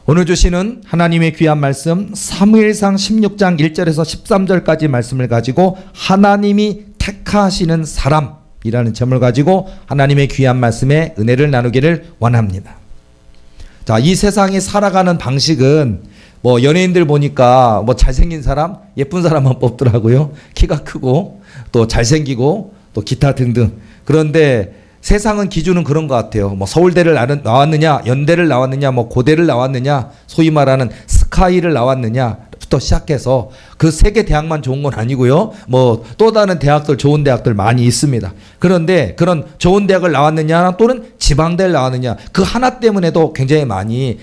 오늘 주시는 하나님의 귀한 말씀 사무엘상 16장 1절에서 13절까지 말씀을 가지고 하나님이 택하시는 사람이라는 점을 가지고 하나님의 귀한 말씀에 은혜를 나누기를 원합니다. 자, 이 세상에 살아가는 방식은 뭐 연예인들 보니까 뭐 잘생긴 사람, 예쁜 사람만 뽑더라고요. 키가 크고 또 잘생기고 또 기타 등등. 그런데 세상은 기준은 그런 것 같아요. 뭐 서울대를 나왔느냐, 연대를 나왔느냐, 뭐 고대를 나왔느냐, 소위 말하는 스카이를 나왔느냐부터 시작해서 그 세 개 대학만 좋은 건 아니고요. 뭐 또 다른 대학들, 좋은 대학들 많이 있습니다. 그런데 그런 좋은 대학을 나왔느냐 또는 지방대를 나왔느냐 그 하나 때문에도 굉장히 많이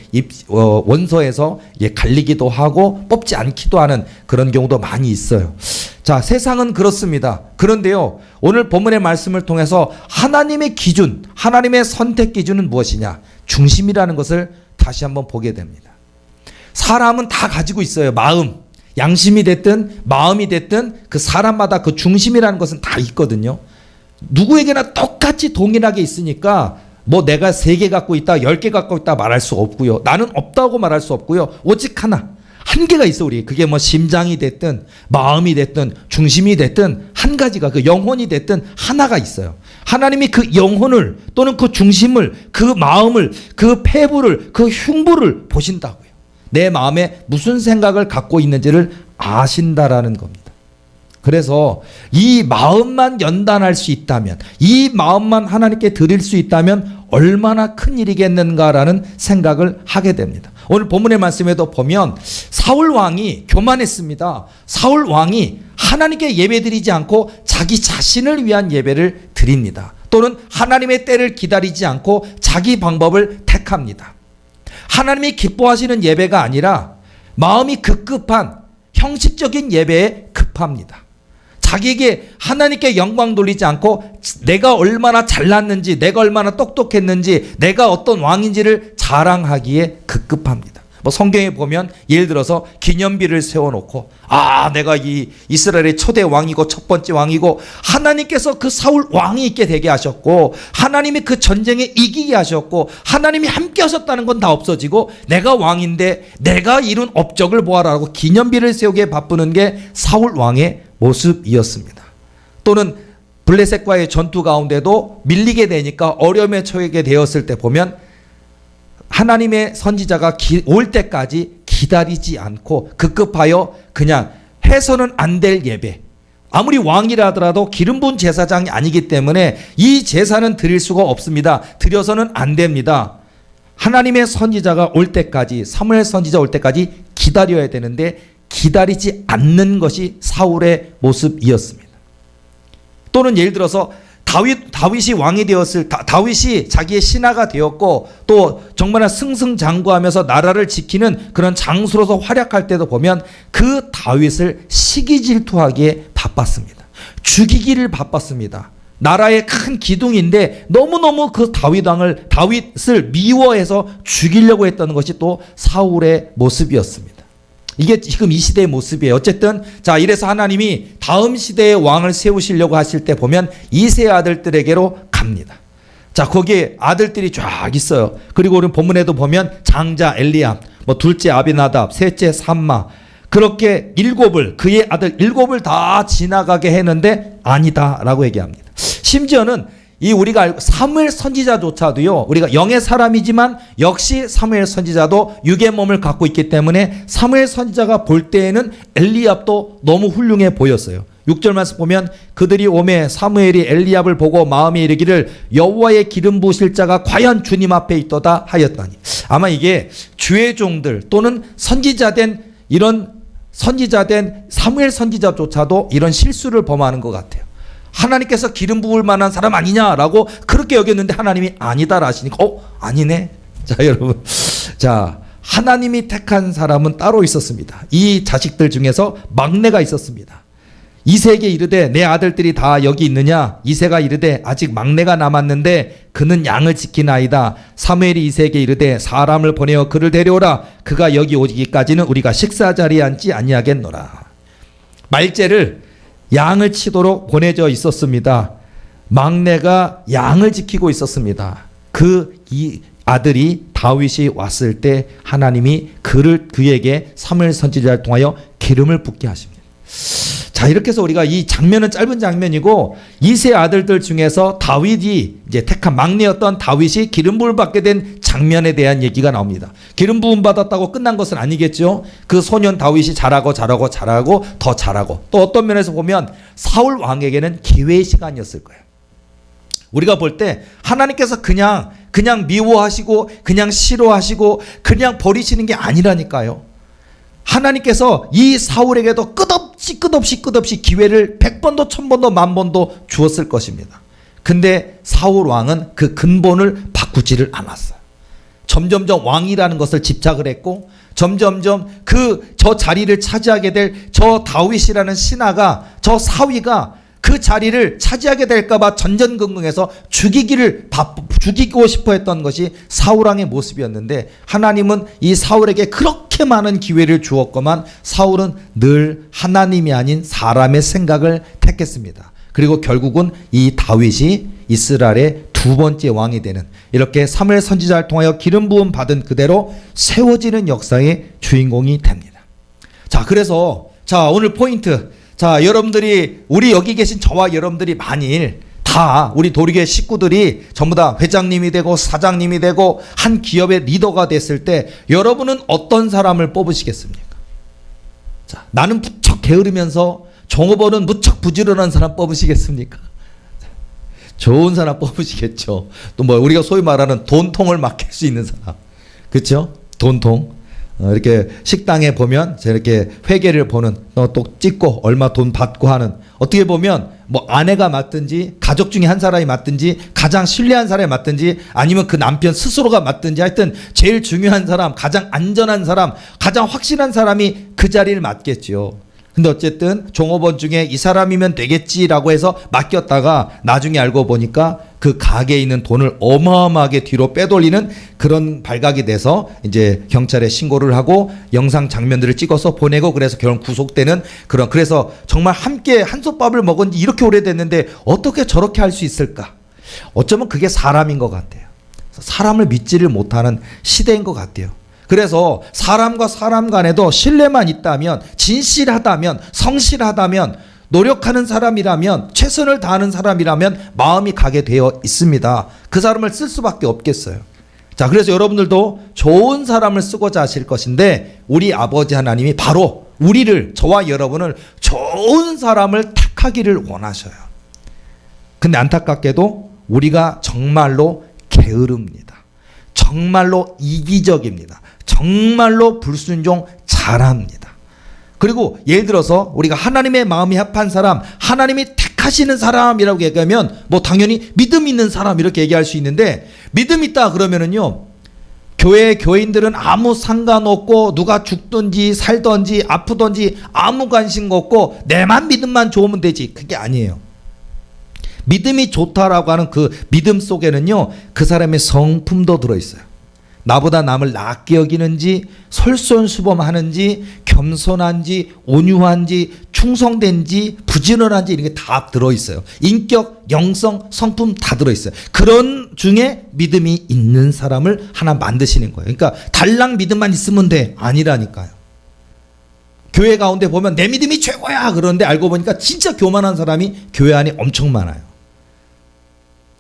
원서에서 갈리기도 하고 뽑지 않기도 하는 그런 경우도 많이 있어요. 자, 세상은 그렇습니다. 그런데요, 오늘 본문의 말씀을 통해서 하나님의 기준, 하나님의 선택 기준은 무엇이냐? 중심이라는 것을 다시 한번 보게 됩니다. 사람은 다 가지고 있어요. 마음, 양심이 됐든 마음이 됐든 그 사람마다 그 중심이라는 것은 다 있거든요. 누구에게나 똑같이 동일하게 있으니까 뭐 내가 3개 갖고 있다, 10개 갖고 있다 말할 수 없고요. 나는 없다고 말할 수 없고요. 오직 하나. 한계가 있어 우리. 그게 뭐 심장이 됐든 마음이 됐든 중심이 됐든 한 가지가 그 영혼이 됐든 하나가 있어요. 하나님이 그 영혼을 또는 그 중심을 그 마음을 그 폐부를 그 흉부를 보신다고요. 내 마음에 무슨 생각을 갖고 있는지를 아신다라는 겁니다. 그래서 이 마음만 연단할 수 있다면 이 마음만 하나님께 드릴 수 있다면 얼마나 큰 일이겠는가라는 생각을 하게 됩니다. 오늘 본문의 말씀에도 보면 사울 왕이 교만했습니다. 사울 왕이 하나님께 예배드리지 않고 자기 자신을 위한 예배를 드립니다. 또는 하나님의 때를 기다리지 않고 자기 방법을 택합니다. 하나님이 기뻐하시는 예배가 아니라 마음이 급급한 형식적인 예배에 급합니다. 자기에게 하나님께 영광 돌리지 않고 내가 얼마나 잘났는지, 내가 얼마나 똑똑했는지, 내가 어떤 왕인지를 자랑하기에 급급합니다. 뭐 성경에 보면 예를 들어서 기념비를 세워놓고 내가 이 이스라엘의 초대 왕이고 첫 번째 왕이고 하나님께서 그 사울 왕이 있게 되게 하셨고 하나님이 그 전쟁에 이기게 하셨고 하나님이 함께 하셨다는 건 다 없어지고 내가 왕인데 내가 이룬 업적을 보아라고 기념비를 세우기에 바쁘는 게 사울 왕의 모습이었습니다. 또는 블레셋과의 전투 가운데도 밀리게 되니까 어려움에 처하게 되었을 때 보면 하나님의 선지자가 올 때까지 기다리지 않고 급급하여 그냥 해서는 안 될 예배, 아무리 왕이라 하더라도 기름 부은 제사장이 아니기 때문에 이 제사는 드릴 수가 없습니다. 드려서는 안 됩니다. 하나님의 선지자가 올 때까지, 사무엘 선지자 올 때까지 기다려야 되는데 기다리지 않는 것이 사울의 모습이었습니다. 또는 예를 들어서 다윗이 왕이 되었을 다윗이 자기의 신하가 되었고 또 정말 승승장구하면서 나라를 지키는 그런 장수로서 활약할 때도 보면 그 다윗을 시기질투하기에 바빴습니다. 죽이기를 바빴습니다. 나라의 큰 기둥인데 너무너무 그 다윗을 미워해서 죽이려고 했던 것이 또 사울의 모습이었습니다. 이게 지금 이 시대의 모습이에요. 어쨌든 자, 이래서 하나님이 다음 시대의 왕을 세우시려고 하실 때 보면 이세 아들들에게로 갑니다. 자, 거기에 아들들이 쫙 있어요. 그리고 우리 본문에도 보면 장자 엘리압, 뭐 둘째 아비나답, 셋째 삼마, 그렇게 그의 아들 7을 다 지나가게 했는데 아니다라고 얘기합니다. 심지어는 우리가 알고 사무엘 선지자조차도요, 우리가 영의 사람이지만 역시 사무엘 선지자도 육의 몸을 갖고 있기 때문에 사무엘 선지자가 볼 때에는 엘리압도 너무 훌륭해 보였어요. 6절 말씀 보면 그들이 오매 사무엘이 엘리압을 보고 마음에 이르기를 여호와의 기름 부으실 자가 과연 주님 앞에 있도다 하였다니. 아마 이게 주의 종들 또는 선지자된 사무엘 선지자조차도 이런 실수를 범하는 것 같아요. 하나님께서 기름 부을 만한 사람 아니냐라고 그렇게 여겼는데 하나님이 아니다라 하시니까 아니네. 자, 여러분, 자, 하나님이 택한 사람은 따로 있었습니다. 이 자식들 중에서 막내가 있었습니다. 이세에게 이르되 내 아들들이 다 여기 있느냐? 이세가 이르되 아직 막내가 남았는데 그는 양을 지키나이다. 사무엘이 이세에게 이르되 사람을 보내어 그를 데려오라. 그가 여기 오기까지는 우리가 식사 자리에 앉지 아니하겠노라. 말째를 양을 치도록 보내져 있었습니다. 막내가 양을 지키고 있었습니다. 이 아들이 다윗이 왔을 때 하나님이 그에게 사무엘 선지자를 통하여 기름을 붓게 하십니다. 자, 이렇게 해서 우리가 이 장면은 짧은 장면이고 이세 아들들 중에서 다윗이 이제 택한 막내였던 다윗이 기름 부음을 받게 된 장면에 대한 얘기가 나옵니다. 기름 부음 받았다고 끝난 것은 아니겠죠. 그 소년 다윗이 자라고 더 자라고 또 어떤 면에서 보면 사울 왕에게는 기회의 시간이었을 거예요. 우리가 볼 때 하나님께서 그냥 미워하시고 그냥 싫어하시고 그냥 버리시는 게 아니라니까요. 하나님께서 이 사울에게도 끝없이 기회를 100번도 1000번도 10,000번도 주었을 것입니다. 근데 사울 왕은 그 근본을 바꾸지를 않았어요. 점점점 왕이라는 것을 집착을 했고 점점점 저 자리를 차지하게 될 저 다윗이라는 신하가 저 사위가 그 자리를 차지하게 될까봐 전전긍긍해서 죽이고 싶어 했던 것이 사울왕의 모습이었는데 하나님은 이 사울에게 그렇게 많은 기회를 주었건만 사울은 늘 하나님이 아닌 사람의 생각을 택했습니다. 그리고 결국은 이 다윗이 이스라엘의 두 번째 왕이 되는 이렇게 사무엘 선지자를 통하여 기름 부음 받은 그대로 세워지는 역사의 주인공이 됩니다. 자, 그래서 오늘 포인트. 자, 여러분들이 우리 여기 계신 저와 여러분들이 만일 다 우리 도리교회 식구들이 전부 다 회장님이 되고 사장님이 되고 한 기업의 리더가 됐을 때 여러분은 어떤 사람을 뽑으시겠습니까? 자, 나는 무척 게으르면서 종업원은 무척 부지런한 사람 뽑으시겠습니까? 좋은 사람 뽑으시겠죠. 또 뭐 우리가 소위 말하는 돈통을 맡길 수 있는 사람, 그렇죠? 돈통. 이렇게 식당에 보면 이렇게 회계를 보는 또 찍고 얼마 돈 받고 하는 어떻게 보면 뭐 아내가 맡든지 가족 중에 한 사람이 맡든지 가장 신뢰한 사람이 맡든지 아니면 그 남편 스스로가 맡든지 하여튼 제일 중요한 사람, 가장 안전한 사람, 가장 확실한 사람이 그 자리를 맡겠죠. 근데 어쨌든 종업원 중에 이 사람이면 되겠지라고 해서 맡겼다가 나중에 알고 보니까 그 가게에 있는 돈을 어마어마하게 뒤로 빼돌리는 그런 발각이 돼서 이제 경찰에 신고를 하고 영상 장면들을 찍어서 보내고 그래서 결국 구속되는 그래서 정말 함께 한솥밥을 먹은 지 이렇게 오래됐는데 어떻게 저렇게 할 수 있을까? 어쩌면 그게 사람인 것 같아요. 사람을 믿지를 못하는 시대인 것 같아요. 그래서 사람과 사람 간에도 신뢰만 있다면, 진실하다면, 성실하다면, 노력하는 사람이라면, 최선을 다하는 사람이라면 마음이 가게 되어 있습니다. 그 사람을 쓸 수밖에 없겠어요. 자, 그래서 여러분들도 좋은 사람을 쓰고자 하실 것인데 우리 아버지 하나님이 바로 우리를, 저와 여러분을 좋은 사람을 택하기를 원하셔요. 근데 안타깝게도 우리가 정말로 게으릅니다. 정말로 이기적입니다. 정말로 불순종 잘합니다. 그리고 예를 들어서 우리가 하나님의 마음이 합한 사람, 하나님이 택하시는 사람이라고 얘기하면 뭐 당연히 믿음 있는 사람 이렇게 얘기할 수 있는데 믿음 있다 그러면은요, 교인들은 아무 상관없고 누가 죽든지 살든지 아프든지 아무 관심 없고 내만 믿음만 좋으면 되지, 그게 아니에요. 믿음이 좋다라고 하는 그 믿음 속에는요, 그 사람의 성품도 들어있어요. 나보다 남을 낫게 여기는지, 솔선수범하는지, 겸손한지, 온유한지, 충성된지, 부지런한지 이런 게 다 들어있어요. 인격, 영성, 성품 다 들어있어요. 그런 중에 믿음이 있는 사람을 하나 만드시는 거예요. 그러니까 달랑 믿음만 있으면 돼, 아니라니까요. 교회 가운데 보면 내 믿음이 최고야 그러는데 알고 보니까 진짜 교만한 사람이 교회 안에 엄청 많아요.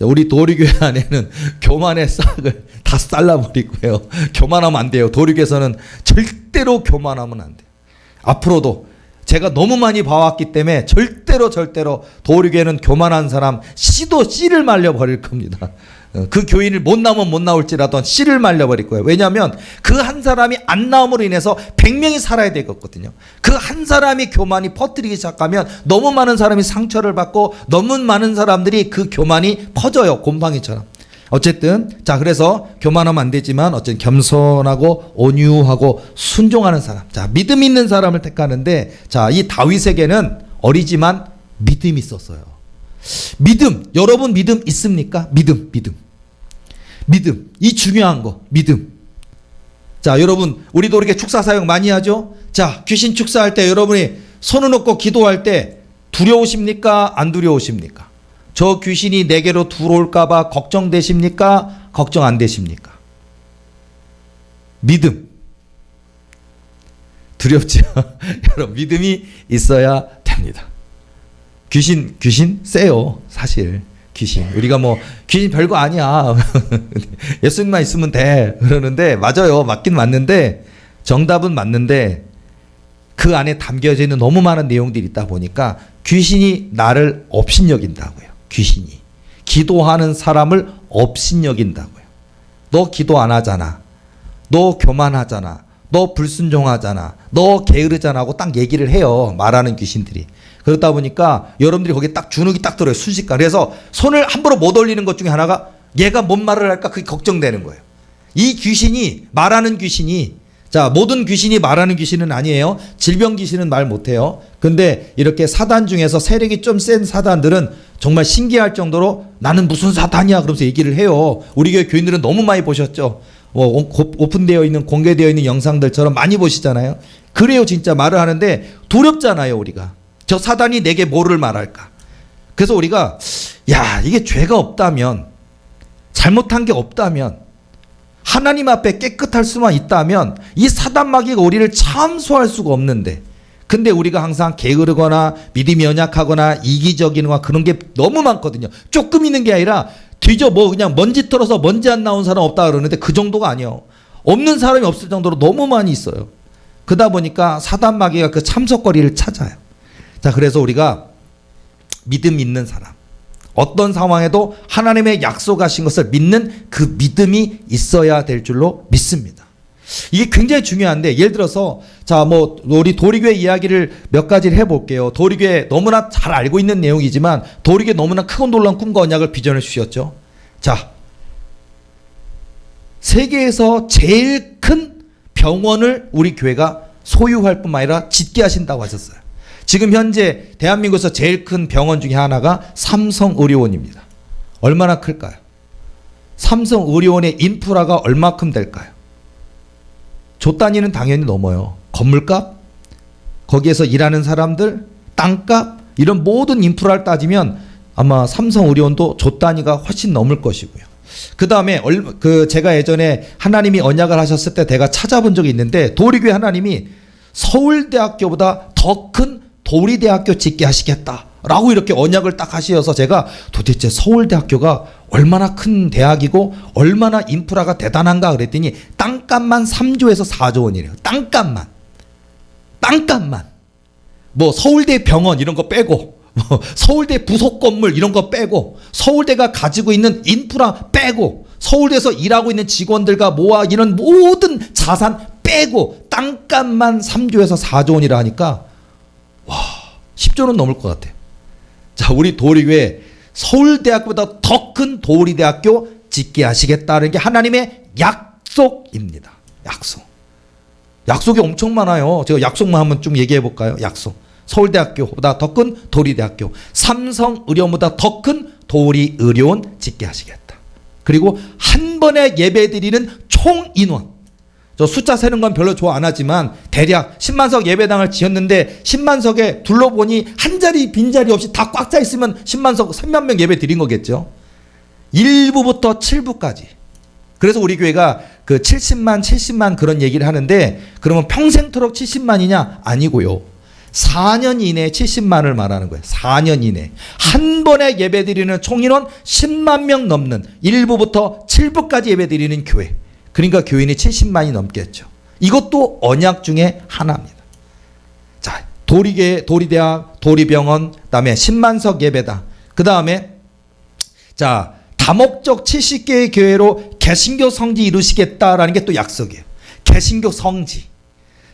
우리 도리교회 안에는 교만의 싹을 다 잘라버리고요. 교만하면 안 돼요. 도리교회에서는 절대로 교만하면 안 돼요. 앞으로도 제가 너무 많이 봐왔기 때문에 절대로 도리교회는 교만한 사람 씨를 말려버릴 겁니다. 그 교인을 못 나오면 못 나올지라도 씨를 말려버릴 거예요. 왜냐하면 그 한 사람이 안 나옴으로 인해서 100명이 살아야 되거든요. 그 한 사람이 교만이 퍼뜨리기 시작하면 너무 많은 사람이 상처를 받고 너무 많은 사람들이 그 교만이 퍼져요. 곰팡이처럼. 어쨌든 자, 그래서 교만하면 안 되지만 어쨌든 겸손하고 온유하고 순종하는 사람, 자, 믿음 있는 사람을 택하는데, 자, 이 다윗에게는 어리지만 믿음이 있었어요. 믿음, 여러분 믿음 있습니까? 믿음. 이 중요한 거, 믿음. 자, 여러분 우리도 이렇게 축사 사역 많이 하죠. 자, 귀신 축사할 때 여러분이 손을 놓고 기도할 때 두려우십니까? 안 두려우십니까? 저 귀신이 내게로 들어올까 봐 걱정되십니까? 걱정 안 되십니까? 믿음. 두렵죠? 여러분, 믿음이 있어야 됩니다. 귀신 세요, 사실. 귀신. 우리가 뭐, 귀신 별거 아니야. 예수님만 있으면 돼. 그러는데, 맞아요. 맞긴 맞는데, 정답은 맞는데, 그 안에 담겨져 있는 너무 많은 내용들이 있다 보니까, 귀신이 나를 업신여긴다고요. 귀신이. 기도하는 사람을 업신여긴다고요. 너 기도 안 하잖아. 너 교만하잖아. 너 불순종하잖아. 너 게으르잖아 하고 딱 얘기를 해요. 말하는 귀신들이. 그러다 보니까 여러분들이 거기에 딱 주눅이 딱 들어요. 순식간. 그래서 손을 함부로 못 올리는 것 중에 하나가 얘가 뭔 말을 할까 그게 걱정되는 거예요. 이 귀신이 말하는 귀신이 자 모든 귀신이 말하는 귀신은 아니에요. 질병 귀신은 말 못해요. 근데 이렇게 사단 중에서 세력이 좀 센 사단들은 정말 신기할 정도로 나는 무슨 사단이야 그러면서 얘기를 해요. 우리 교회 교인들은 너무 많이 보셨죠. 오픈되어 있는 공개되어 있는 영상들처럼 많이 보시잖아요. 그래요. 진짜 말을 하는데 두렵잖아요. 우리가 저 사단이 내게 뭐를 말할까. 그래서 우리가 야 이게 죄가 없다면 잘못한 게 없다면 하나님 앞에 깨끗할 수만 있다면 이 사단마귀가 우리를 참수할 수가 없는데 근데 우리가 항상 게으르거나 믿음이 연약하거나 이기적이거나 그런 게 너무 많거든요. 조금 있는 게 아니라 뒤져 뭐 그냥 먼지 털어서 먼지 안 나온 사람 없다 그러는데 그 정도가 아니에요. 없는 사람이 없을 정도로 너무 많이 있어요. 그러다 보니까 사단마귀가 그 참석거리를 찾아요. 자, 그래서 우리가 믿음 있는 사람, 어떤 상황에도 하나님의 약속하신 것을 믿는 그 믿음이 있어야 될 줄로 믿습니다. 이게 굉장히 중요한데 예를 들어서 자, 뭐 우리 도리교회 이야기를 몇 가지를 해볼게요. 도리교회 너무나 잘 알고 있는 내용이지만 도리교회 너무나 크고 놀라운 꿈과 언약을 비전해 주셨죠. 자, 세계에서 제일 큰 병원을 우리 교회가 소유할 뿐만 아니라 짓게 하신다고 하셨어요. 지금 현재 대한민국에서 제일 큰 병원 중에 하나가 삼성의료원입니다. 얼마나 클까요? 삼성의료원의 인프라가 얼마큼 될까요? 조 단위는 당연히 넘어요. 건물값, 거기에서 일하는 사람들, 땅값 이런 모든 인프라를 따지면 아마 삼성의료원도 조 단위가 훨씬 넘을 것이고요. 그 다음에 제가 예전에 하나님이 언약을 하셨을 때 제가 찾아본 적이 있는데 도리교회 하나님이 서울대학교보다 더 큰 도리대학교 짓게 하시겠다라고 이렇게 언약을 딱 하셔서 제가 도대체 서울대학교가 얼마나 큰 대학이고 얼마나 인프라가 대단한가 그랬더니 땅값만 3조에서 4조 원이래요. 땅값만. 뭐 서울대 병원 이런 거 빼고 뭐 서울대 부속 건물 이런 거 빼고 서울대가 가지고 있는 인프라 빼고 서울대에서 일하고 있는 직원들과 모아 이런 모든 자산 빼고 땅값만 3조에서 4조 원이라 하니까 와 10조는 넘을 것 같아요. 자, 우리 도리교회 서울대학교보다 더 큰 도리대학교 짓게 하시겠다는 게 하나님의 약속입니다. 약속이 엄청 많아요. 제가 약속만 한번 좀 얘기해 볼까요? 약속. 서울대학교보다 더 큰 도리대학교, 삼성의료원보다 더 큰 도리의료원 짓게 하시겠다. 그리고 한 번에 예배드리는 총 인원. 저 숫자 세는 건 별로 좋아 안 하지만 대략 10만석 예배당을 지었는데 10만석에 둘러보니 한 자리 빈자리 없이 다 꽉 차 있으면 10만석 3만 명 예배 드린 거겠죠. 1부부터 7부까지. 그래서 우리 교회가 그 70만 그런 얘기를 하는데 그러면 평생토록 70만이냐? 아니고요. 4년 이내에 70만을 말하는 거예요. 4년 이내. 한 번에 예배드리는 총인원 10만 명 넘는 1부부터 7부까지 예배드리는 교회. 그러니까 교인이 70만이 넘겠죠. 이것도 언약 중에 하나입니다. 자, 도리교회, 도리대학, 도리병원, 그다음에 10만석 예배당. 그다음에 자, 다목적 70개의 교회로 개신교 성지 이루시겠다라는 게 또 약속이에요. 개신교 성지.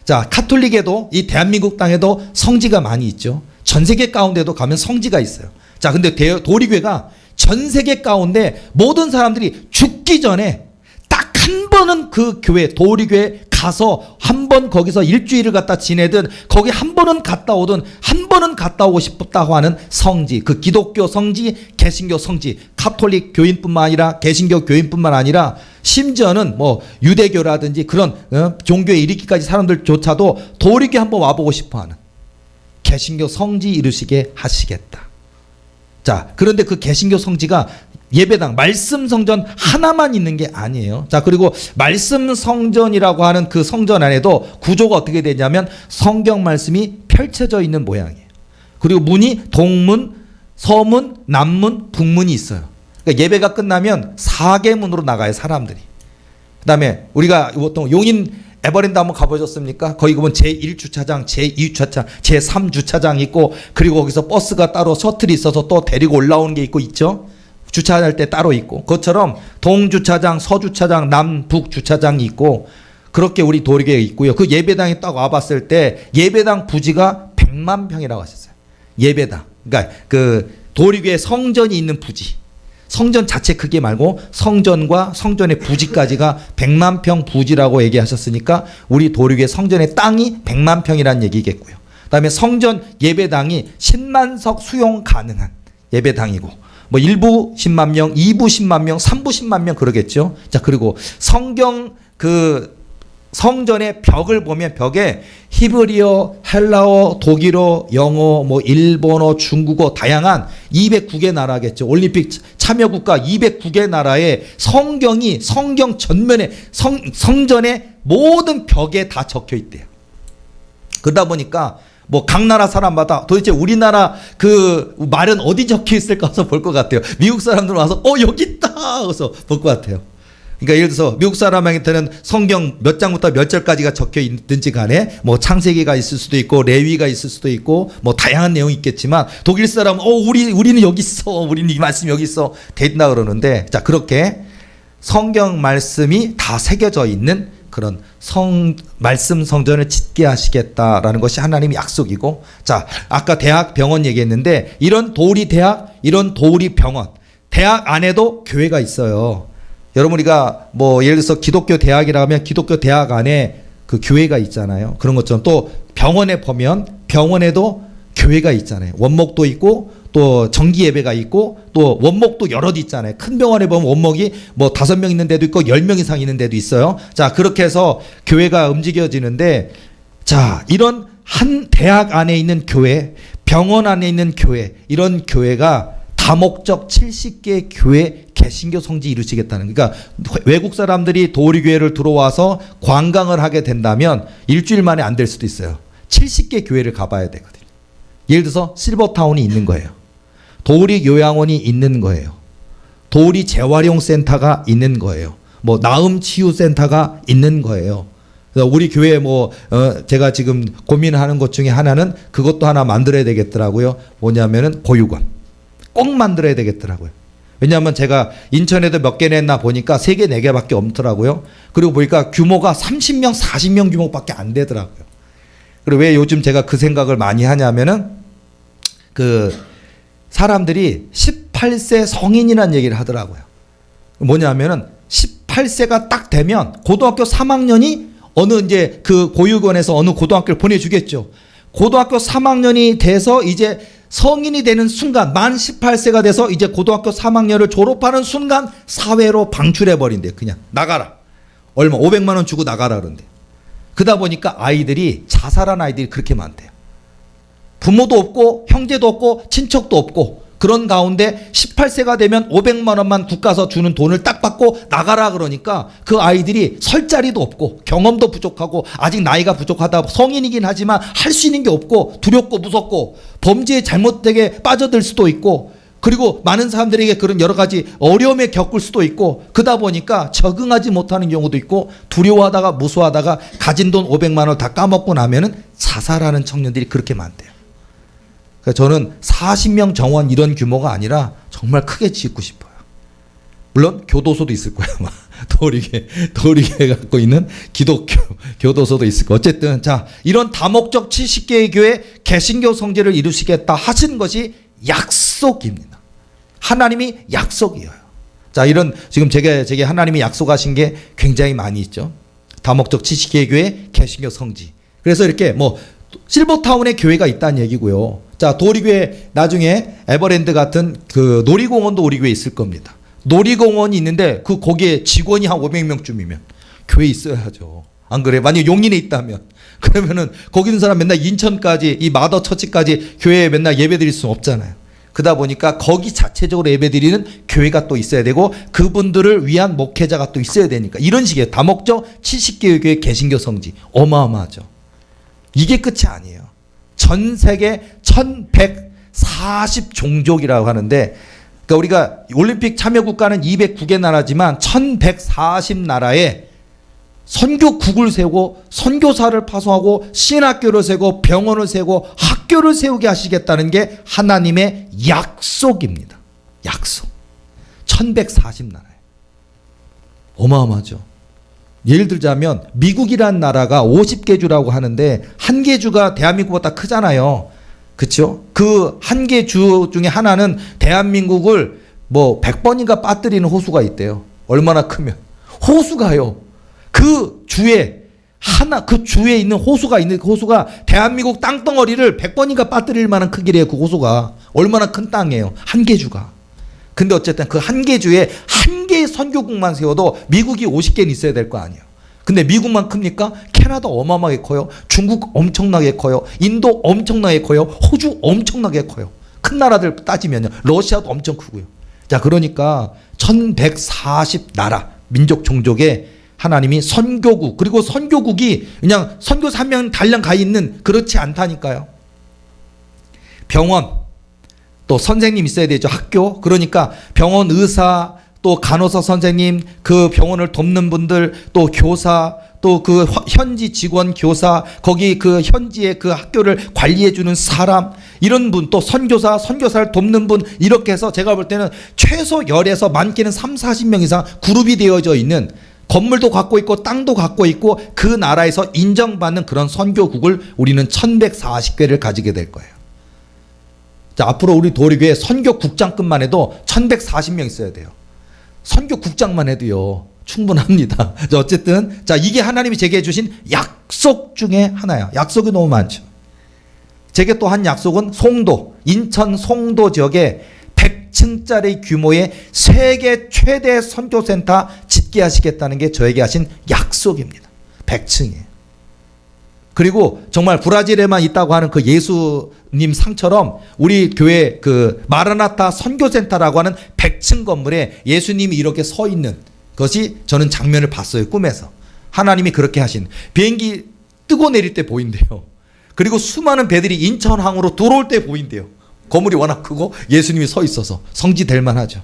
자, 카톨릭에도 이 대한민국 땅에도 성지가 많이 있죠. 전 세계 가운데도 가면 성지가 있어요. 자, 근데 도리교회가 전 세계 가운데 모든 사람들이 죽기 전에 딱 한 번은 그 교회, 도리교회 가서 한 번 거기서 일주일을 갖다 지내든 거기 한 번은 갔다 오든 한 번은 갔다 오고 싶다고 하는 성지, 그 기독교 성지, 개신교 성지, 카톨릭 교인뿐만 아니라 개신교 교인뿐만 아니라 심지어는 뭐 유대교라든지 그런 종교에 이르기까지 사람들조차도 도리교회 한번 와보고 싶어하는 개신교 성지 이루시게 하시겠다. 자, 그런데 그 개신교 성지가 예배당, 말씀 성전 하나만 있는 게 아니에요. 자, 그리고 말씀 성전이라고 하는 그 성전 안에도 구조가 어떻게 되냐면 성경 말씀이 펼쳐져 있는 모양이에요. 그리고 문이 동문, 서문, 남문, 북문이 있어요. 그러니까 예배가 끝나면 4개 문으로 나가요, 사람들이. 그다음에 우리가 보통 용인 에버랜드 한번 가보셨습니까? 거기 보면 제1주차장, 제2주차장, 제3주차장 있고, 그리고 거기서 버스가 따로 셔틀이 있어서 또 데리고 올라오는 게 있고 있죠. 주차할 때 따로 있고, 그것처럼 동주차장, 서주차장, 남북주차장이 있고, 그렇게 우리 도리교에 있고요. 그 예배당에 딱 와봤을 때 예배당 부지가 100만 평이라고 하셨어요. 예배당. 그러니까 그 도리교에 성전이 있는 부지. 성전 자체 크기 말고 성전과 성전의 부지까지가 100만 평 부지라고 얘기하셨으니까 우리 도리교의 성전의 땅이 100만 평이라는 얘기겠고요. 그다음에 성전 예배당이 10만석 수용 가능한 예배당이고, 뭐 1부 10만 명, 2부 10만 명, 3부 10만 명 그러겠죠. 자, 그리고 성경 그 성전의 벽을 보면 벽에 히브리어, 헬라어, 독일어, 영어, 뭐 일본어, 중국어 다양한 209개 나라겠죠. 올림픽 참여국가 209개 나라의 성경이 성경 전면에 성전의 모든 벽에 다 적혀 있대요. 그러다 보니까 뭐 각 나라 사람마다 도대체 우리나라 그 말은 어디 적혀 있을까 해서 볼 것 같아요. 미국 사람들 와서 여기 있다 해서 볼 것 같아요. 그러니까 예를 들어서 미국 사람한테는 성경 몇 장부터 몇 절까지가 적혀 있든지 간에 뭐 창세기가 있을 수도 있고 레위가 있을 수도 있고 뭐 다양한 내용이 있겠지만, 독일 사람은 우리는 여기 있어, 우리는 이 말씀 여기 있어 된다 그러는데, 자, 그렇게 성경 말씀이 다 새겨져 있는 그런 말씀 성전을 짓게 하시겠다라는 것이 하나님의 약속이고, 자, 아까 대학 병원 얘기했는데 이런 도리 대학, 이런 도리 병원, 대학 안에도 교회가 있어요. 여러분, 우리가 뭐 예를 들어서 기독교 대학이라 하면 기독교 대학 안에 그 교회가 있잖아요. 그런 것처럼 또 병원에 보면 병원에도 교회가 있잖아요. 원목도 있고 또 정기 예배가 있고 또 원목도 여럿 있잖아요. 큰 병원에 보면 원목이 뭐 5명 있는 데도 있고 10명 이상 있는 데도 있어요. 자, 그렇게 해서 교회가 움직여지는데, 자, 이런 한 대학 안에 있는 교회, 병원 안에 있는 교회, 이런 교회가 다목적 70개 교회 개신교 성지 이루시겠다는, 그러니까 외국 사람들이 도리교회를 들어와서 관광을 하게 된다면 일주일 만에 안 될 수도 있어요. 70개 교회를 가봐야 되거든요. 예를 들어서 실버타운이 있는 거예요. 도리요양원이 있는 거예요. 도리재활용센터가 있는 거예요. 뭐 나음치유센터가 있는 거예요. 우리 교회 제가 지금 고민하는 것 중에 하나는 그것도 하나 만들어야 되겠더라고요. 뭐냐면은 보육원 꼭 만들어야 되겠더라고요. 왜냐하면 제가 인천에도 몇 개 냈나 보니까 3개, 4개밖에 없더라고요. 그리고 보니까 규모가 30명, 40명 규모밖에 안 되더라고요. 그리고 왜 요즘 제가 그 생각을 많이 하냐면은 그 사람들이 18세 성인이라는 얘기를 하더라고요. 뭐냐면은 18세가 딱 되면 고등학교 3학년이 어느 이제 그 보육원에서 어느 고등학교를 보내주겠죠. 고등학교 3학년이 돼서 이제 성인이 되는 순간, 만 18세가 돼서 이제 고등학교 3학년을 졸업하는 순간 사회로 방출해버린대요. 그냥 나가라. 얼마 500만 원 주고 나가라 그런대. 그러다 보니까 아이들이 자살한 아이들이 그렇게 많대요. 부모도 없고 형제도 없고 친척도 없고, 그런 가운데 18세가 되면 500만 원만 국가에서 주는 돈을 딱 받고 나가라 그러니까 그 아이들이 설 자리도 없고 경험도 부족하고 아직 나이가 부족하다, 성인이긴 하지만 할 수 있는 게 없고 두렵고 무섭고 범죄에 잘못되게 빠져들 수도 있고, 그리고 많은 사람들에게 그런 여러 가지 어려움에 겪을 수도 있고, 그러다 보니까 적응하지 못하는 경우도 있고 두려워하다가 무서워하다가 가진 돈 500만 원 다 까먹고 나면은 자살하는 청년들이 그렇게 많대요. 저는 40명 정원 이런 규모가 아니라 정말 크게 짓고 싶어요. 물론 교도소도 있을 거예요. 도리교회 갖고 있는 기독교 교도소도 있을 거예요. 어쨌든 자, 이런 다목적 70개의 교회 개신교 성지를 이루시겠다 하신 것이 약속입니다. 하나님이 약속이에요. 자, 이런 지금 제게 하나님이 약속하신 게 굉장히 많이 있죠. 다목적 70개의 교회 개신교 성지. 그래서 이렇게 뭐 실버타운에 교회가 있다는 얘기고요. 자, 도리교회 나중에 에버랜드 같은 그 놀이공원도 우리 교회에 있을 겁니다. 놀이공원이 있는데 거기에 직원이 한 500명쯤이면 교회 있어야죠. 안 그래? 만약 용인에 있다면 그러면은 거기 있는 사람 맨날 인천까지 이 마더 처치까지 교회에 맨날 예배 드릴 수는 없잖아요. 그러다 보니까 거기 자체적으로 예배드리는 교회가 또 있어야 되고 그분들을 위한 목회자가 또 있어야 되니까 이런 식의 다목적 70개의 교회 개신교 성지 어마어마하죠. 이게 끝이 아니에요. 전 세계 1140 종족이라고 하는데 그러니까 우리가 올림픽 참여 국가는 209개 나라지만 1140 나라에 선교국을 세우고 선교사를 파송하고 신학교를 세우고 병원을 세우고 학교를 세우게 하시겠다는 게 하나님의 약속입니다. 약속. 1140나라에. 어마어마하죠. 예를 들자면 미국이란 나라가 50개 주라고 하는데 한 개 주가 대한민국보다 크잖아요. 그렇죠? 그 한 개 주 중에 하나는 대한민국을 뭐 100번인가 빠뜨리는 호수가 있대요. 얼마나 크면. 호수가요. 그 주에 있는 호수가 대한민국 땅덩어리를 100번인가 빠뜨릴 만한 크기래요. 그 호수가. 얼마나 큰 땅이에요. 한 개 주가. 근데 어쨌든 그 한 개 주에 한 개의 선교국만 세워도 미국이 50개는 있어야 될 거 아니에요. 근데 미국만 큽니까? 캐나다 어마어마하게 커요. 중국 엄청나게 커요. 인도 엄청나게 커요. 호주 엄청나게 커요. 큰 나라들 따지면요. 러시아도 엄청 크고요. 자, 그러니까 1140 나라, 민족 종족에 하나님이 선교국, 그리고 선교국이 그냥 선교사 한 명 달랑 가 있는 그렇지 않다니까요. 병원, 또 선생님 있어야 되죠. 학교. 그러니까 병원 의사, 또 간호사 선생님, 그 병원을 돕는 분들, 또 교사, 또 그 현지 직원 교사, 거기 그 현지의 그 학교를 관리해 주는 사람, 이런 분, 또 선교사를 돕는 분, 이렇게 해서 제가 볼 때는 최소 10에서 많게는 30-40명 이상 그룹이 되어져 있는, 건물도 갖고 있고 땅도 갖고 있고 그 나라에서 인정받는 그런 선교국을 우리는 1140개를 가지게 될 거예요. 자, 앞으로 우리 도리교회 선교국장급만 해도 1140명 있어야 돼요. 선교국장만 해도요 충분합니다. 자, 어쨌든 자, 이게 하나님이 제게 주신 약속 중에 하나야. 약속이 너무 많죠. 제게 또 한 약속은 송도, 인천 송도 지역에 100층짜리 규모의 세계 최대 선교센터 짓게 하시겠다는 게 저에게 하신 약속입니다. 100층이에요. 그리고 정말 브라질에만 있다고 하는 그 예수님 상처럼 우리 교회 그 마라나타 선교센터라고 하는 100층 건물에 예수님이 이렇게 서 있는 것이 저는 장면을 봤어요. 꿈에서. 하나님이 그렇게 하신. 비행기 뜨고 내릴 때 보인대요. 그리고 수많은 배들이 인천항으로 들어올 때 보인대요. 건물이 워낙 크고 예수님이 서 있어서 성지 될 만하죠.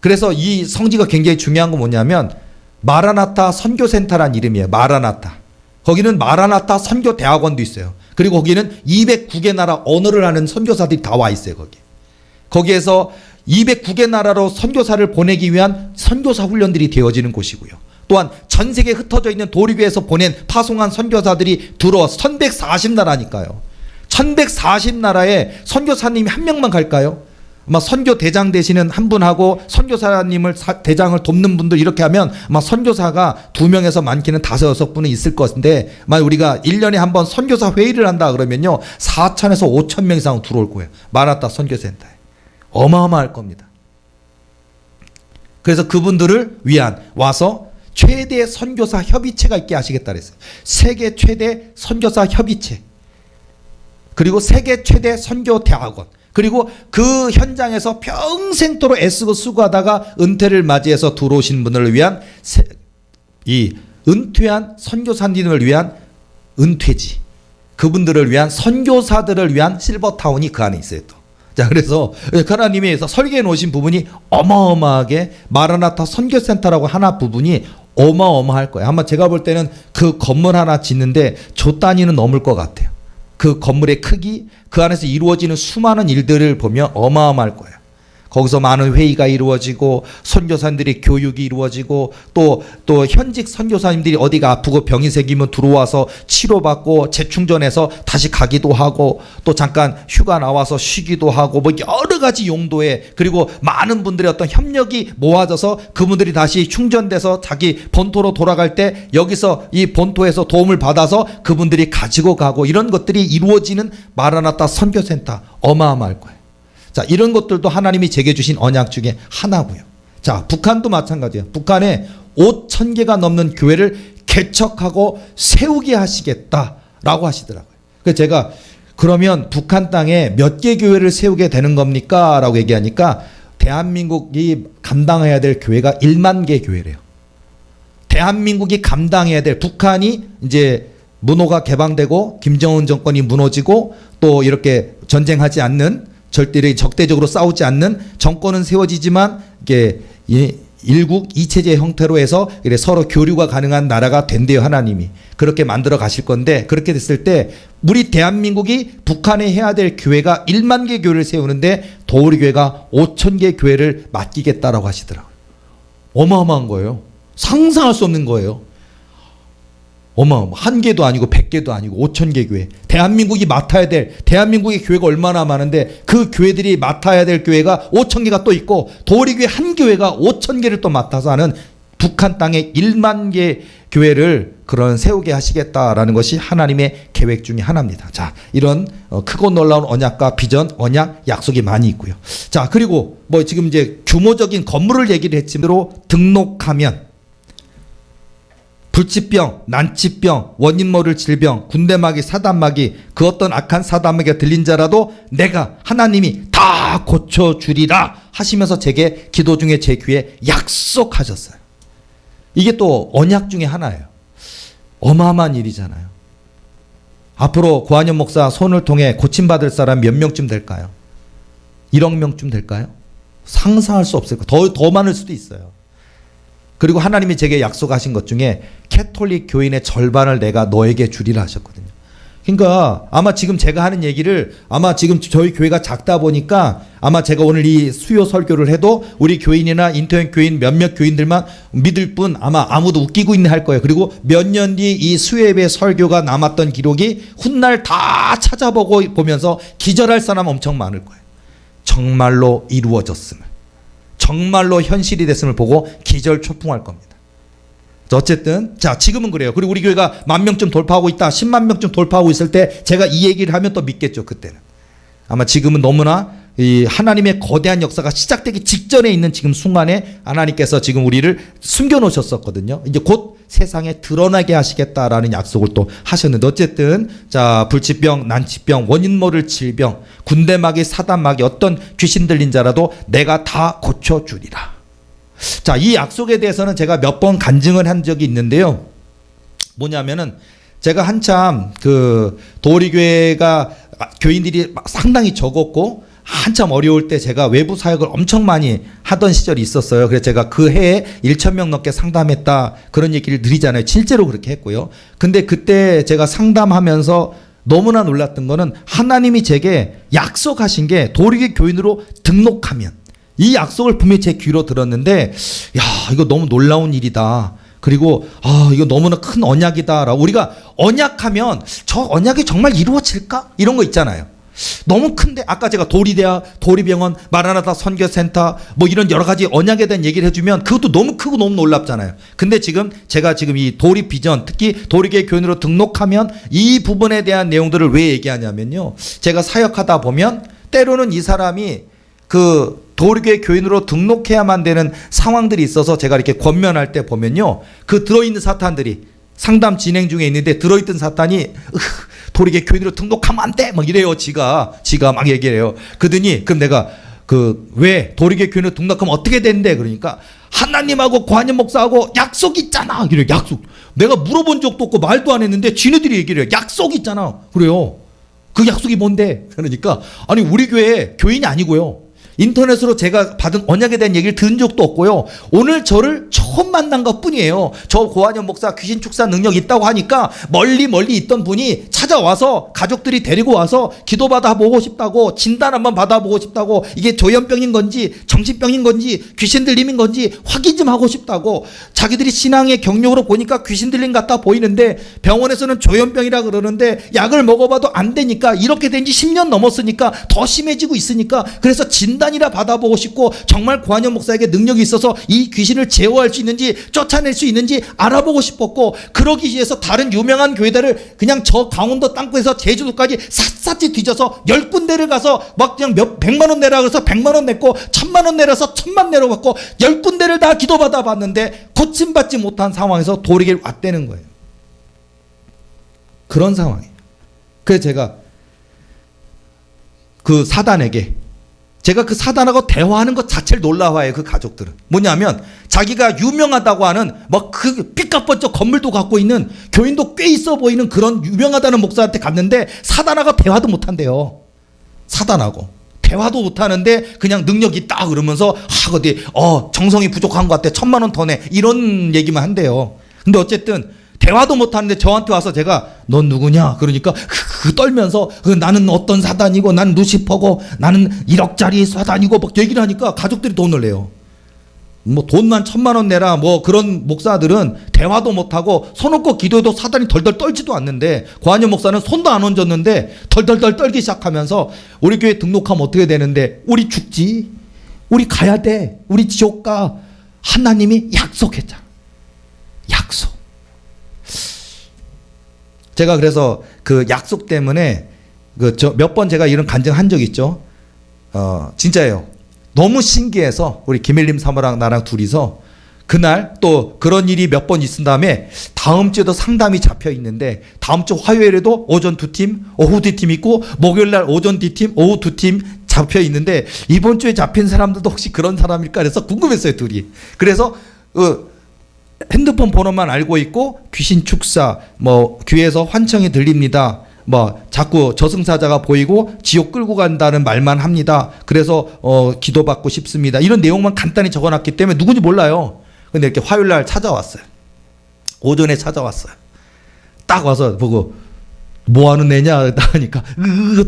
그래서 이 성지가 굉장히 중요한 건 뭐냐면 마라나타 선교센터란 이름이에요. 마라나타. 거기는 마라나타 선교대학원도 있어요. 그리고 거기는 209개 나라 언어를 하는 선교사들이 다 와 있어요. 거기에서 209개 나라로 선교사를 보내기 위한 선교사 훈련들이 되어지는 곳이고요. 또한 전 세계에 흩어져 있는 도리교에서 파송한 선교사들이 들어와 1140나라니까요. 1140나라에 선교사님이 한 명만 갈까요? 아마 선교 대장 되시는 한 분하고 선교사님을 대장을 돕는 분들 이렇게 하면 아마 선교사가 2명에서 많게는 5, 6분은 있을 것인데 만약 우리가 1년에 한 번 선교사 회의를 한다 그러면요 4,000에서 5,000명 이상 들어올 거예요. 마라나타 선교센터에. 어마어마할 겁니다. 그래서 그분들을 위한 와서 최대 선교사 협의체가 있게 하시겠다 그랬어요. 세계 최대 선교사 협의체. 그리고 세계 최대 선교대학원. 그리고 그 현장에서 평생토록 애쓰고 수고하다가 은퇴를 맞이해서 들어오신 분을 위한 이 은퇴한 선교사님을 위한 은퇴지. 그분들을 위한 선교사들을 위한 실버타운이 그 안에 있어요. 또. 자, 그래서 하나님이 설계해 놓으신 부분이 어마어마하게 마라나타 선교센터라고 하나 부분이 어마어마할 거예요. 아마 제가 볼 때는 그 건물 하나 짓는데 조 단위는 넘을 것 같아요. 그 건물의 크기, 그 안에서 이루어지는 수많은 일들을 보면 어마어마할 거예요. 거기서 많은 회의가 이루어지고 선교사님들이 교육이 이루어지고 또 현직 선교사님들이 어디가 아프고 병이 생기면 들어와서 치료받고 재충전해서 다시 가기도 하고 또 잠깐 휴가 나와서 쉬기도 하고 뭐 여러 가지 용도에 그리고 많은 분들의 어떤 협력이 모아져서 그분들이 다시 충전돼서 자기 본토로 돌아갈 때 여기서 이 본토에서 도움을 받아서 그분들이 가지고 가고 이런 것들이 이루어지는 마라나타 선교센터 어마어마할 거예요. 자, 이런 것들도 하나님이 제게 주신 언약 중에 하나고요. 자, 북한도 마찬가지예요. 북한에 5,000개가 넘는 교회를 개척하고 세우게 하시겠다라고 하시더라고요. 그래서 제가 그러면 북한 땅에 몇 개 교회를 세우게 되는 겁니까? 라고 얘기하니까 대한민국이 감당해야 될 교회가 1만 개 교회래요. 대한민국이 감당해야 될, 북한이 이제 문호가 개방되고 김정은 정권이 무너지고 또 이렇게 전쟁하지 않는, 절대 적대적으로 싸우지 않는 정권은 세워지지만 이게 일국 이체제 형태로 해서 서로 교류가 가능한 나라가 된대요. 하나님이 그렇게 만들어 가실 건데, 그렇게 됐을 때 우리 대한민국이 북한에 해야 될 교회가 1만 개 교회를 세우는데 도우리 교회가 5천 개 교회를 맡기겠다라고 하시더라고요. 어마어마한 거예요. 상상할 수 없는 거예요. 한 개도 아니고 100개도 아니고 5천 개 교회. 대한민국이 맡아야 될, 대한민국의 교회가 얼마나 많은데 그 교회들이 맡아야 될 교회가 5천 개가 또 있고, 도우리 교회 한 교회가 5천 개를 또 맡아서 하는 북한 땅에 1만 개 교회를 그런 세우게 하시겠다라는 것이 하나님의 계획 중에 하나입니다. 자, 이런 크고 놀라운 언약과 비전, 언약, 약속이 많이 있고요. 자, 그리고 뭐 지금 이제 규모적인 건물을 얘기를 했지만 등록하면 불치병, 난치병, 원인 모를 질병, 군대마귀, 사단마귀, 그 어떤 악한 사단마귀가 들린 자라도 내가 하나님이 다 고쳐주리라 하시면서 제게 기도 중에 제 귀에 약속하셨어요. 이게 또 언약 중에 하나예요. 어마어마한 일이잖아요. 앞으로 고한영 목사 손을 통해 고침받을 사람 몇 명쯤 될까요? 1억 명쯤 될까요? 상상할 수 없을 거예요. 더 많을 수도 있어요. 그리고 하나님이 제게 약속하신 것 중에 캐톨릭 교인의 절반을 내가 너에게 주리라 하셨거든요. 그러니까 아마 지금 제가 하는 얘기를, 아마 지금 저희 교회가 작다 보니까 아마 제가 오늘 이 수요 설교를 해도 우리 교인이나 인터넷 교인 몇몇 교인들만 믿을 뿐 아마 아무도 웃기고 있네 할 거예요. 그리고 몇 년 뒤 이 수요 예배 설교가 남았던 기록이 훗날 다 찾아보고 보면서 기절할 사람 엄청 많을 거예요. 정말로 이루어졌음을, 정말로 현실이 됐음을 보고 기절초풍할 겁니다. 어쨌든 자, 지금은 그래요. 그리고 우리 교회가 10,000명쯤 돌파하고 있다, 10만 명쯤 돌파하고 있을 때 제가 이 얘기를 하면 또 믿겠죠. 그때는 아마 지금은 너무나 이 하나님의 거대한 역사가 시작되기 직전에 있는 지금 순간에 하나님께서 지금 우리를 숨겨놓으셨었거든요. 이제 곧 세상에 드러나게 하시겠다라는 약속을 또 하셨는데, 어쨌든 자, 불치병, 난치병, 원인 모를 질병, 군대마귀, 사단마귀, 어떤 귀신 들린 자라도 내가 다 고쳐주리라. 자, 이 약속에 대해서는 제가 몇 번 간증을 한 적이 있는데요. 뭐냐면은 제가 한참 그 도리교회가 교인들이 상당히 적었고 한참 어려울 때 제가 외부 사역을 엄청 많이 하던 시절이 있었어요. 그래서 제가 그 해에 1,000명 넘게 상담했다, 그런 얘기를 드리잖아요. 실제로 그렇게 했고요. 근데 그때 제가 상담하면서 너무나 놀랐던 거는 하나님이 제게 약속하신 게 도리교 교인으로 등록하면, 이 약속을 분명히 제 귀로 들었는데, 야, 이거 너무 놀라운 일이다. 그리고 이거 너무나 큰 언약이다라고. 우리가 언약하면 저 언약이 정말 이루어질까? 이런 거 있잖아요. 너무 큰데, 아까 제가 도리대학, 도리병원, 마라나타 선교센터 뭐 이런 여러 가지 언약에 대한 얘기를 해주면 그것도 너무 크고 너무 놀랍잖아요. 근데 지금 제가 지금 이 도리 비전, 특히 도리교회 교인으로 등록하면 이 부분에 대한 내용들을 왜 얘기하냐면요, 제가 사역하다 보면 때로는 이 사람이 그 도리교회 교인으로 등록해야만 되는 상황들이 있어서 제가 이렇게 권면할 때 보면요, 그 들어있는 사탄들이 상담 진행 중에 있는데 들어있던 사탄이 도리교회 교인으로 등록하면 안 돼! 막 이래요. 지가 막 얘기해요. 그러더니 그럼 내가 왜 도리교회 교인으로 등록하면 어떻게 된대? 그러니까 하나님하고 고한영 목사하고 약속 있잖아. 이래. 약속. 내가 물어본 적도 없고 말도 안 했는데 지네들이 얘기를 해요. 약속 있잖아. 그래요. 그 약속이 뭔데? 그러니까 아니, 우리 교회 교인이 아니고요, 인터넷으로 제가 받은 언약에 대한 얘기를 들은 적도 없고요, 오늘 저를 처음 만난 것 뿐이에요. 저 고한영 목사 귀신 축사 능력 있다고 하니까 멀리 있던 분이 찾아와서, 가족들이 데리고 와서 기도 받아보고 싶다고, 진단 한번 받아보고 싶다고, 이게 조현병인 건지 정신병인 건지 귀신 들림인 건지 확인 좀 하고 싶다고. 자기들이 신앙의 경력으로 보니까 귀신 들림 같아 보이는데 병원에서는 조현병이라 그러는데 약을 먹어봐도 안 되니까, 이렇게 된 지 10년 넘었으니까 더 심해지고 있으니까, 그래서 진단이라 받아보고 싶고 정말 고한영 목사에게 능력이 있어서 이 귀신을 제어할 수 있는지 쫓아낼 수 있는지 알아보고 싶었고, 그러기 위해서 다른 유명한 교회들을 그냥 저 강원도 땅굴에서 제주도까지 샅샅이 뒤져서 10군데를 가서 막 그냥 100만 원 내라 그래서 100만 원 냈고, 1,000만 원 내라서 1,000만 내려갖고 10군데를 다 기도받아 봤는데 고침받지 못한 상황에서 도리교회를 왔다는 거예요. 그런 상황이에요. 그래서 제가 그 사단에게. 제가 그 사단하고 대화하는 것 자체를 놀라워해요. 그 가족들은. 뭐냐면 자기가 유명하다고 하는 막 그 삐까뻔쩍 건물도 갖고 있는 교인도 꽤 있어 보이는 그런 유명하다는 목사한테 갔는데 사단하고 대화도 못한대요. 사단하고 대화도 못하는데 그냥 능력 있다 그러면서 어디 정성이 부족한 것 같아 1,000만 원 더 내 이런 얘기만 한대요. 근데 어쨌든 대화도 못하는데 저한테 와서 제가 넌 누구냐 그러니까 떨면서 나는 어떤 사단이고 나는 루시퍼고 나는 1억짜리 사단이고 막 얘기를 하니까 가족들이 돈을 내요. 뭐 돈만 1,000만 원 내라 뭐 그런 목사들은 대화도 못하고 손 얹고 기도해도 사단이 덜덜 떨지도 않는데 고한영 목사는 손도 안 얹었는데 덜덜덜 떨기 시작하면서 우리 교회 등록하면 어떻게 되는데 우리 죽지 우리 가야 돼 우리 지옥 가 하나님이 약속했잖아. 약속. 제가 그래서 그 약속 때문에 몇 번 제가 이런 간증한 적 있죠. 진짜예요. 너무 신기해서 우리 김일림 사모랑 나랑 둘이서 그날 또 그런 일이 몇 번 있은 다음에 다음 주에도 상담이 잡혀 있는데 다음 주 화요일에도 오전 2팀, 오후 2팀 있고 목요일 날 오전 2팀, 오후 2팀 잡혀 있는데 이번 주에 잡힌 사람들도 혹시 그런 사람일까 해서 궁금했어요, 둘이. 그래서 핸드폰 번호만 알고 있고 귀신 축사 뭐 귀에서 환청이 들립니다. 뭐 자꾸 저승사자가 보이고 지옥 끌고 간다는 말만 합니다. 그래서 기도받고 싶습니다. 이런 내용만 간단히 적어놨기 때문에 누군지 몰라요. 근데 이렇게 화요일 날 찾아왔어요. 오전에 찾아왔어요. 딱 와서 보고 뭐 하는 애냐 하니까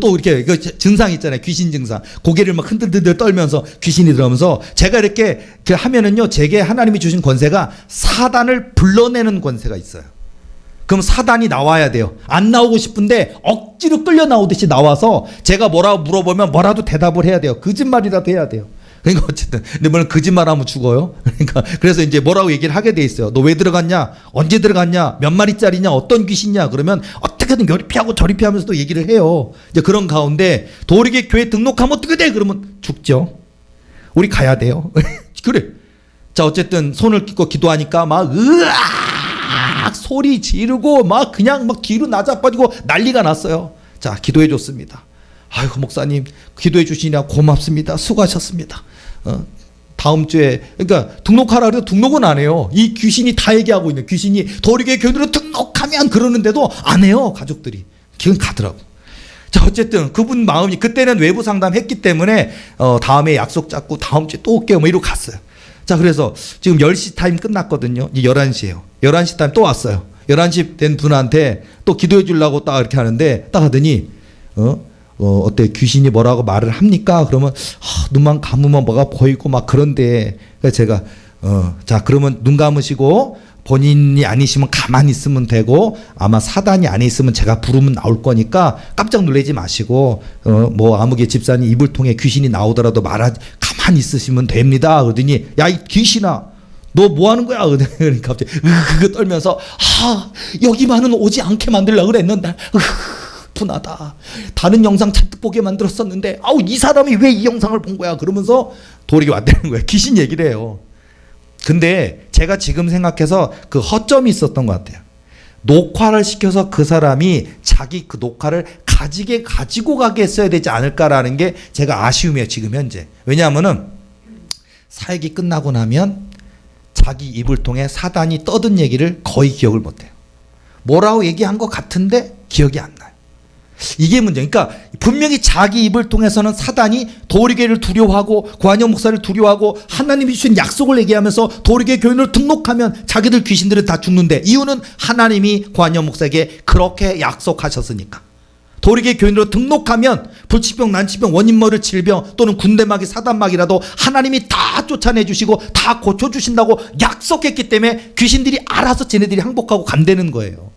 또 이렇게 증상 있잖아요. 귀신 증상. 고개를 막 흔들흔들 떨면서 귀신이 들어오면서 제가 이렇게 하면은요. 제게 하나님이 주신 권세가 사단을 불러내는 권세가 있어요. 그럼 사단이 나와야 돼요. 안 나오고 싶은데 억지로 끌려 나오듯이 나와서 제가 뭐라고 물어보면 뭐라도 대답을 해야 돼요. 거짓말이라도 해야 돼요. 그러니까 어쨌든 근데 물론 거짓말하면 죽어요. 그러니까 그래서 이제 뭐라고 얘기를 하게 돼 있어요. 너 왜 들어갔냐? 언제 들어갔냐? 몇 마리짜리냐? 어떤 귀신이냐? 그러면 어떻게든 요리 피하고 저리 피하면서 또 얘기를 해요. 이제 그런 가운데 도리게 교회 등록하면 어떻게 돼? 그러면 죽죠. 우리 가야 돼요. 그래. 자 어쨌든 손을 깃고 기도하니까 막 으악 소리 지르고 막 그냥 막 뒤로 나자빠지고 난리가 났어요. 자 기도해 줬습니다. 아이고 목사님 기도해 주시냐 고맙습니다. 수고하셨습니다. 다음 주에 그러니까 등록하라 그래도 등록은 안 해요. 이 귀신이 다 얘기하고 있는 귀신이 도리교회 교인으로 등록하면 그러는데도 안 해요. 가족들이. 기분 가더라고. 자 어쨌든 그분 마음이 그때는 외부 상담했기 때문에 다음에 약속 잡고 다음 주에 또 올게요. 뭐 이러고 갔어요. 자 그래서 지금 10시 타임 끝났거든요. 이제 11시예요. 11시 타임 또 왔어요. 11시 된 분한테 또 기도해 주려고 딱 이렇게 하는데 딱 하더니 어때 귀신이 뭐라고 말을 합니까? 그러면 눈만 감으면 뭐가 보이고 막 그런데 제가 자 그러면 눈 감으시고 본인이 아니시면 가만히 있으면 되고 아마 사단이 안에 있으면 제가 부르면 나올 거니까 깜짝 놀라지 마시고 뭐 아무개 집사님 입을 통해 귀신이 나오더라도 가만히 있으시면 됩니다. 그러더니 야 이 귀신아 너 뭐 하는 거야? 그러니까 갑자기 그거 떨면서 여기만은 오지 않게 만들려고 그랬는데 분하다. 다른 영상 잔뜩 보게 만들었었는데 이 사람이 왜 이 영상을 본 거야? 그러면서 도리가 왔다는 거예요. 귀신 얘기를 해요. 근데 제가 지금 생각해서 그 허점이 있었던 것 같아요. 녹화를 시켜서 그 사람이 자기 그 녹화를 가지고 가게 했어야 되지 않을까라는 게 제가 아쉬움이에요. 지금 현재. 왜냐하면은 사역이 끝나고 나면 자기 입을 통해 사단이 떠든 얘기를 거의 기억을 못해요. 뭐라고 얘기한 것 같은데 기억이 안 나요. 이게 문제. 그러니까 분명히 자기 입을 통해서는 사단이 도리교회를 두려워하고 고한영 목사를 두려워하고 하나님이 주신 약속을 얘기하면서 도리교회 교인으로 등록하면 자기들 귀신들은 다 죽는데 이유는 하나님이 고한영 목사에게 그렇게 약속하셨으니까. 도리교회 교인으로 등록하면 불치병, 난치병, 원인모를 질병 또는 군대마귀, 사단마귀라도 하나님이 다 쫓아내주시고 다 고쳐주신다고 약속했기 때문에 귀신들이 알아서 쟤네들이 항복하고 간다는 거예요.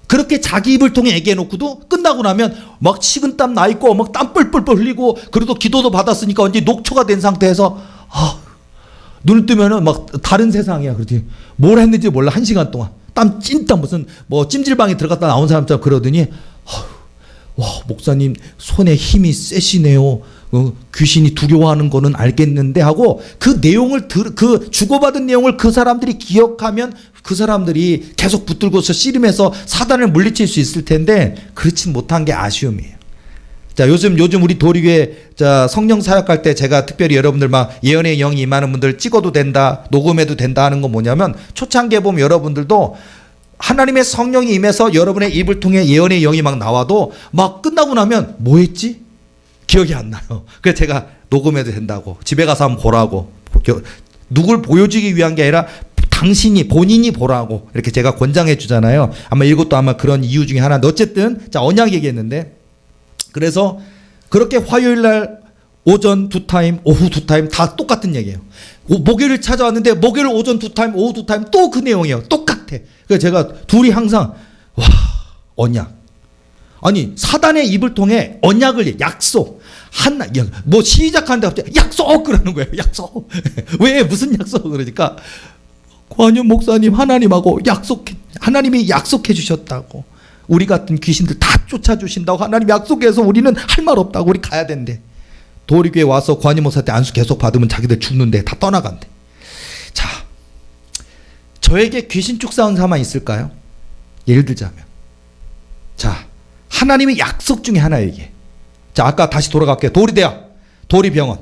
그렇게 자기 입을 통해 얘기해놓고도 끝나고 나면 막 식은땀 나 있고 막 땀 뿔뿔뿔 흘리고 그래도 기도도 받았으니까 완전히 녹초가 된 상태에서 눈을 뜨면은 막 다른 세상이야. 그러더니 뭘 했는지 몰라. 1시간 동안 땀 찐땀 무슨 뭐 찜질방에 들어갔다 나온 사람처럼 그러더니 와 목사님 손에 힘이 세시네요. 귀신이 두려워하는 거는 알겠는데 하고 그 내용을 그 주고받은 내용을 그 사람들이 기억하면 그 사람들이 계속 붙들고서 씨름해서 사단을 물리칠 수 있을 텐데 그렇지 못한 게 아쉬움이에요. 자, 요즘 우리 도리교회 자 성령 사역할 때 제가 특별히 여러분들 막 예언의 영이 임하는 분들 찍어도 된다, 녹음해도 된다 하는 건 뭐냐면, 초창기에 보면 여러분들도 하나님의 성령이 임해서 여러분의 입을 통해 예언의 영이 막 나와도 막 끝나고 나면 뭐 했지? 기억이 안 나요. 그래서 제가 녹음해도 된다고, 집에 가서 한번 보라고, 누굴 보여주기 위한 게 아니라 본인이 보라고 이렇게 제가 권장해 주잖아요. 아마 이것도 아마 그런 이유 중에 하나인데, 어쨌든 자 언약 얘기했는데, 그래서 그렇게 화요일 날 오전 2타임, 오후 2타임 다 똑같은 얘기예요. 목요일 찾아왔는데 목요일 오전 2타임, 오후 2타임 또 그 내용이에요. 똑같아. 그래서 제가 둘이 항상 와, 언약. 아니 사단의 입을 통해 언약을, 약속, 뭐 시작하는데 갑자기 약속 그러는 거예요. 약속. 왜 무슨 약속? 그러니까 권현 목사님 하나님하고 하나님이 약속해 주셨다고. 우리 같은 귀신들 다 쫓아주신다고 하나님 약속해서 우리는 할 말 없다고, 우리 가야 된대. 도리교회 와서 권현 목사한테 안수 계속 받으면 자기들 죽는데 다 떠나간대. 자, 저에게 귀신 쫓아온 사람만 있을까요? 예를 들자면, 자 하나님의 약속 중에 하나 얘기해. 자, 아까 다시 돌아갈게요. 도리대학, 도리병원,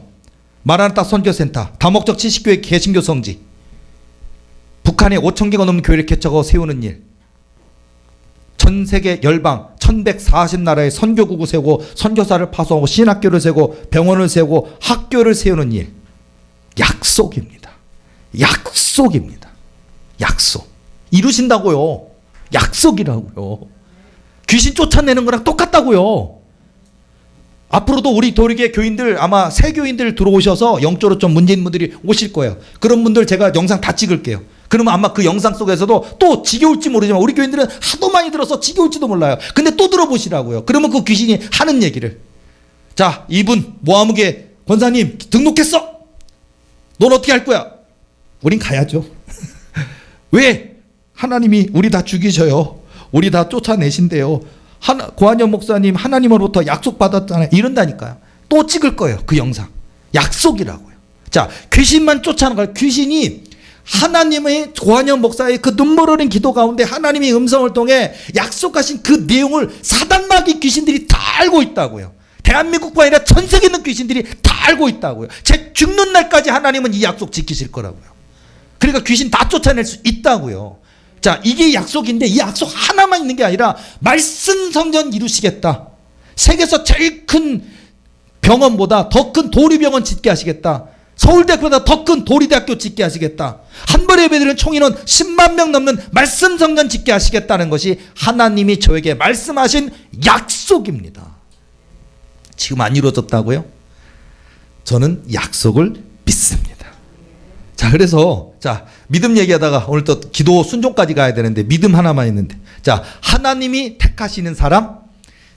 마라나타 선교센터, 다목적 지식교회 개신교 성지, 북한에 5,000개가 넘는 교회를 개척하고 세우는 일, 전 세계 열방 1140나라의 선교국을 세우고 선교사를 파송하고 신학교를 세우고 병원을 세우고 학교를 세우는 일. 약속입니다. 약속입니다. 약속. 이루신다고요. 약속이라고요. 귀신 쫓아내는 거랑 똑같다고요. 앞으로도 우리 도리교회 교인들, 아마 새 교인들 들어오셔서 영적으로 좀 문제 있는 분들이 오실 거예요. 그런 분들 제가 영상 다 찍을게요. 그러면 아마 그 영상 속에서도 또 지겨울지 모르지만, 우리 교인들은 하도 많이 들어서 지겨울지도 몰라요. 근데 또 들어보시라고요. 그러면 그 귀신이 하는 얘기를, 자 이분 모아무개 권사님 등록했어. 넌 어떻게 할 거야? 우린 가야죠. 왜? 하나님이 우리 다 죽이셔요. 우리 다 쫓아내신대요. 고한영 목사님 하나님으로부터 약속 받았잖아요. 이런다니까요. 또 찍을 거예요. 그 영상. 약속이라고요. 자, 귀신만 쫓아내는 거예요. 귀신이 하나님의 고한영 목사의 그 눈물 어린 기도 가운데 하나님의 음성을 통해 약속하신 그 내용을 사단마귀 귀신들이 다 알고 있다고요. 대한민국뿐 아니라 전 세계에 있는 귀신들이 다 알고 있다고요. 제 죽는 날까지 하나님은 이 약속 지키실 거라고요. 그러니까 귀신 다 쫓아낼 수 있다고요. 자, 이게 약속인데, 이 약속 하나만 있는 게 아니라 말씀 성전 이루시겠다. 세계에서 제일 큰 병원보다 더 큰 도리병원 짓게 하시겠다. 서울대학교보다 더 큰 도리대학교 짓게 하시겠다. 한 번에 예배드리는 총인원 10만 명 넘는 말씀 성전 짓게 하시겠다는 것이 하나님이 저에게 말씀하신 약속입니다. 지금 안 이루어졌다고요? 저는 약속을 믿습니다. 자, 그래서 자 믿음 얘기하다가 오늘 또 기도 순종까지 가야 되는데, 믿음 하나만 있는데, 자 하나님이 택하시는 사람,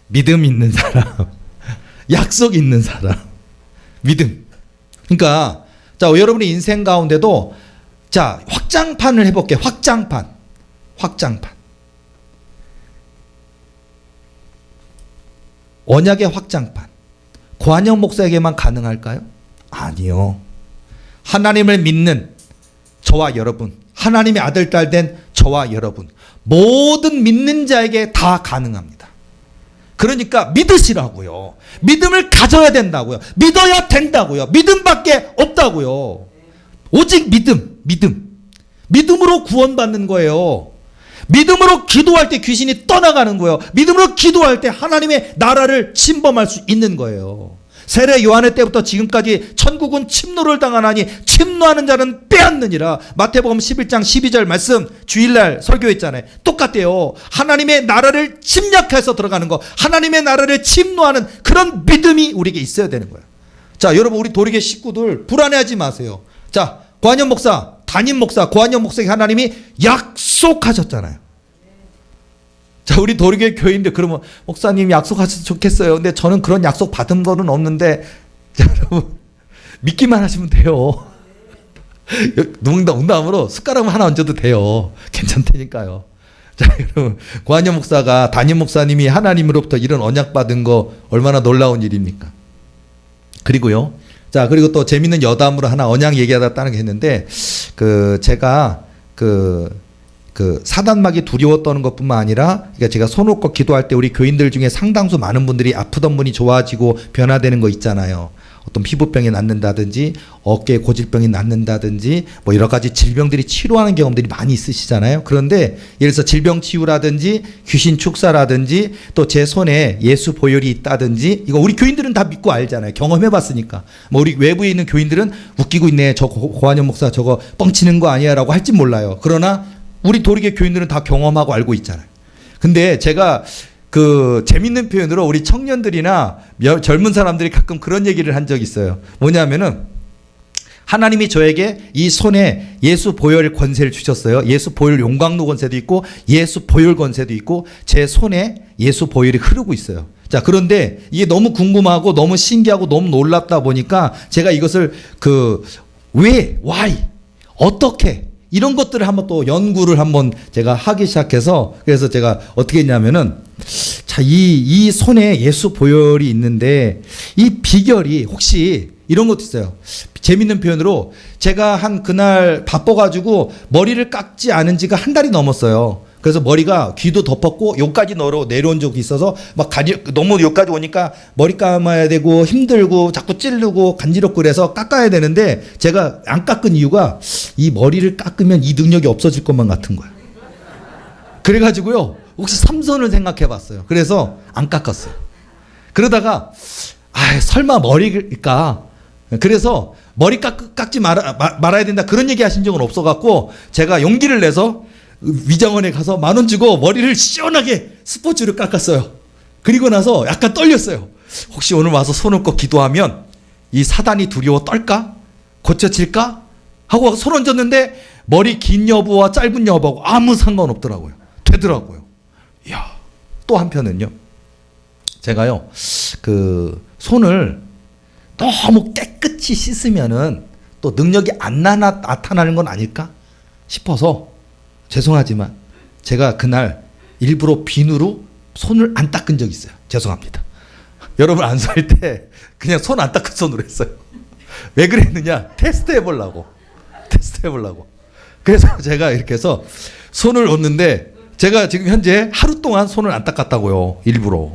믿음 있는 사람, 약속 있는 사람, 믿음. 그러니까 자 여러분의 인생 가운데도 자 확장판을 해볼게요. 확장판. 언약의 확장판. 고한영 목사에게만 가능할까요? 아니요. 하나님을 믿는 저와 여러분, 하나님의 아들 딸 된 저와 여러분, 모든 믿는 자에게 다 가능합니다. 그러니까 믿으시라고요. 믿음을 가져야 된다고요. 믿어야 된다고요. 믿음밖에 없다고요. 오직 믿음으로 구원받는 거예요. 믿음으로 기도할 때 귀신이 떠나가는 거예요. 믿음으로 기도할 때 하나님의 나라를 침범할 수 있는 거예요. 세례 요한의 때부터 지금까지 천국은 침노를 당하나니 침노하는 자는 빼앗느니라. 마태복음 11장 12절 말씀 주일날 설교했잖아요. 똑같대요. 하나님의 나라를 침략해서 들어가는 거, 하나님의 나라를 침노하는 그런 믿음이 우리에게 있어야 되는 거예요. 자, 여러분 우리 도리교회 식구들 불안해하지 마세요. 자, 고한영 목사, 담임 목사, 고한영 목사에게 하나님이 약속하셨잖아요. 자, 우리 도리교회 교인들 그러면 목사님 약속하셔서 좋겠어요. 근데 저는 그런 약속 받은 거는 없는데, 자, 여러분 믿기만 하시면 돼요. 농담으로 숟가락 하나 얹어도 돼요. 괜찮다니까요. 자, 여러분 고한영 목사가, 담임 목사님이 하나님으로부터 이런 언약 받은 거 얼마나 놀라운 일입니까? 그리고요. 자, 그리고 또 재밌는 여담으로 하나 언약 얘기하다 다른 게 했는데, 제가 그 사단막이 두려워 떠는 것뿐만 아니라, 그러니까 제가 손 놓고 기도할 때 우리 교인들 중에 상당수 많은 분들이 아프던 분이 좋아지고 변화되는 거 있잖아요. 어떤 피부병이 낫는다든지 어깨 고질병이 낫는다든지 뭐 여러 가지 질병들이 치료하는 경험들이 많이 있으시잖아요. 그런데 예를 들어서 질병 치유라든지 귀신 축사라든지 또 제 손에 예수 보혈이 있다든지, 이거 우리 교인들은 다 믿고 알잖아요. 경험해 봤으니까. 뭐 우리 외부에 있는 교인들은 웃기고 있네, 저 고한영 목사 저거 뻥치는 거 아니야 라고 할지 몰라요. 그러나 우리 도리계 교인들은 다 경험하고 알고 있잖아요. 근데 제가 그 재밌는 표현으로 우리 청년들이나 젊은 사람들이 가끔 그런 얘기를 한 적이 있어요. 뭐냐면은 하나님이 저에게 이 손에 예수 보혈 권세를 주셨어요. 예수 보혈 용광로 권세도 있고 예수 보혈 권세도 있고 제 손에 예수 보혈이 흐르고 있어요. 자, 그런데 이게 너무 궁금하고 너무 신기하고 너무 놀랍다 보니까 제가 이것을 왜, why, 어떻게 이런 것들을 한번 또 연구를 한번 제가 하기 시작해서, 그래서 제가 어떻게 했냐면은, 자, 이 손에 예수 보혈이 있는데 이 비결이 혹시 이런 것도 있어요. 재밌는 표현으로 제가 한 그날 바빠가지고 머리를 깎지 않은 지가 한 달이 넘었어요. 그래서 머리가 귀도 덮었고 여기까지 내려온 적이 있어서 막 너무 여기까지 오니까 머리 감아야 되고 힘들고 자꾸 찌르고 간지럽고 그래서 깎아야 되는데 제가 안 깎은 이유가 이 머리를 깎으면 이 능력이 없어질 것만 같은 거예요. 그래가지고요, 혹시 삼선을 생각해 봤어요. 그래서 안 깎았어요. 그러다가 설마 머리일까? 그래서 머리 깎지 말아야 된다 그런 얘기 하신 적은 없어갖고 제가 용기를 내서 위장원에 가서 10,000원 주고 머리를 시원하게 스포츠로 깎았어요. 그리고 나서 약간 떨렸어요. 혹시 오늘 와서 손 얹고 기도하면 이 사단이 두려워 떨까? 고쳐질까? 하고 손 얹었는데 머리 긴 여부와 짧은 여부하고 아무 상관없더라고요. 되더라고요. 이야, 또 한편은요, 제가요 그 손을 너무 깨끗이 씻으면은 또 능력이 안 나타나는 건 아닐까 싶어서, 죄송하지만 제가 그날 일부러 비누로 손을 안 닦은 적이 있어요. 죄송합니다. 여러분 안수할 때 그냥 손 안 닦은 손으로 했어요. 왜 그랬느냐? 테스트 해보려고. 그래서 제가 이렇게 해서 손을 얹는데 제가 지금 현재 하루 동안 손을 안 닦았다고요. 일부러.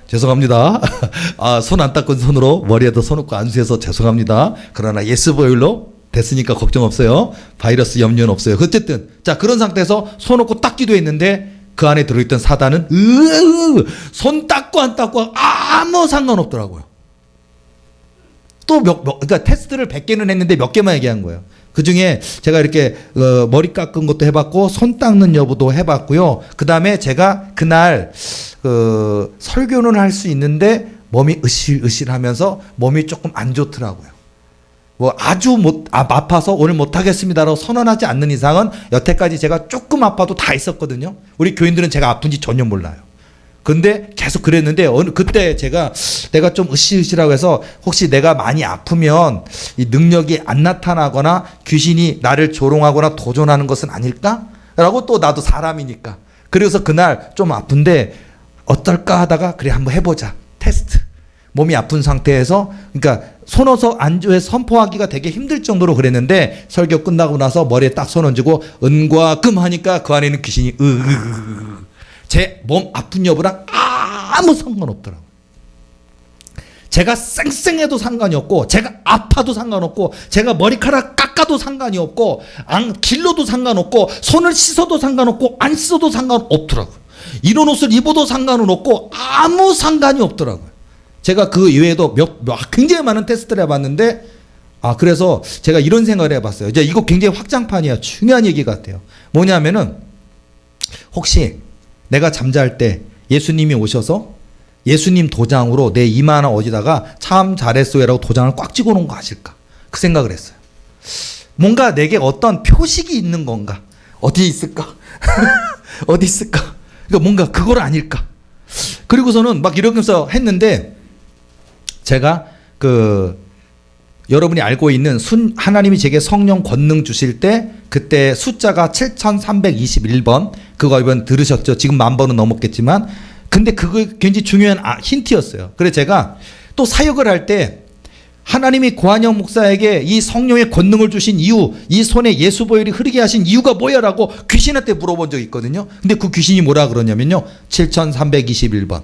죄송합니다. 손 안 닦은 손으로 머리에도 손 얹고 안수해서 죄송합니다. 그러나 예수 보혈로 됐으니까 걱정 없어요. 바이러스 염려는 없어요. 어쨌든 자, 그런 상태에서 손 얹고 닦기도 했는데 그 안에 들어있던 사단은 손 닦고 안 닦고 아무 상관없더라고요. 또 그러니까 테스트를 100개는 했는데 몇 개만 얘기한 거예요. 그 중에 제가 이렇게 머리 깎은 것도 해봤고 손 닦는 여부도 해봤고요. 그 다음에 제가 그날 설교는 할 수 있는데 몸이 으실으실하면서 몸이 조금 안 좋더라고요. 뭐 아주 아파서 오늘 못하겠습니다라고 선언하지 않는 이상은 여태까지 제가 조금 아파도 다 있었거든요. 우리 교인들은 제가 아픈지 전혀 몰라요. 근데 계속 그랬는데 그때 내가 좀 으실으실하고 해서 혹시 내가 많이 아프면 이 능력이 안 나타나거나 귀신이 나를 조롱하거나 도전하는 것은 아닐까? 라고 또 나도 사람이니까. 그래서 그날 좀 아픈데 어떨까 하다가 그래 한번 해보자. 테스트. 몸이 아픈 상태에서, 그러니까 손어서 안주에 선포하기가 되게 힘들 정도로 그랬는데 설교 끝나고 나서 머리에 딱 손 얹고 은과 금 하니까 그 안에 있는 귀신이 제 몸 아픈 여부랑 아무 상관없더라고요. 제가 쌩쌩해도 상관이 없고 제가 아파도 상관없고 제가 머리카락 깎아도 상관이 없고 길러도 상관없고 손을 씻어도 상관없고 안 씻어도 상관없더라고요. 이런 옷을 입어도 상관은 없고 아무 상관이 없더라고요. 제가 그 이외에도 굉장히 많은 테스트를 해봤는데, 그래서 제가 이런 생각을 해봤어요. 이제 이거 굉장히 확장판이야. 중요한 얘기 같아요. 뭐냐면은, 혹시 내가 잠잘 때 예수님이 오셔서 예수님 도장으로 내 이마 하나 어디다가 참 잘했어요라고 도장을 꽉 찍어 놓은 거 아실까? 그 생각을 했어요. 뭔가 내게 어떤 표식이 있는 건가? 어디 있을까? 어디 있을까? 그러니까 뭔가 그걸 아닐까? 그리고서는 막 이러면서 했는데, 제가 여러분이 알고 있는 하나님이 제게 성령 권능 주실 때 그때 숫자가 7321번, 그거 이번 들으셨죠? 지금 10,000번은 넘었겠지만, 근데 그거 굉장히 중요한 힌트였어요. 그래서 제가 또 사역을 할 때 하나님이 고한영 목사에게 이 성령의 권능을 주신 이유, 이 손에 예수 보혈이 흐르게 하신 이유가 뭐야? 라고 귀신한테 물어본 적이 있거든요. 근데 그 귀신이 뭐라 그러냐면요, 7321번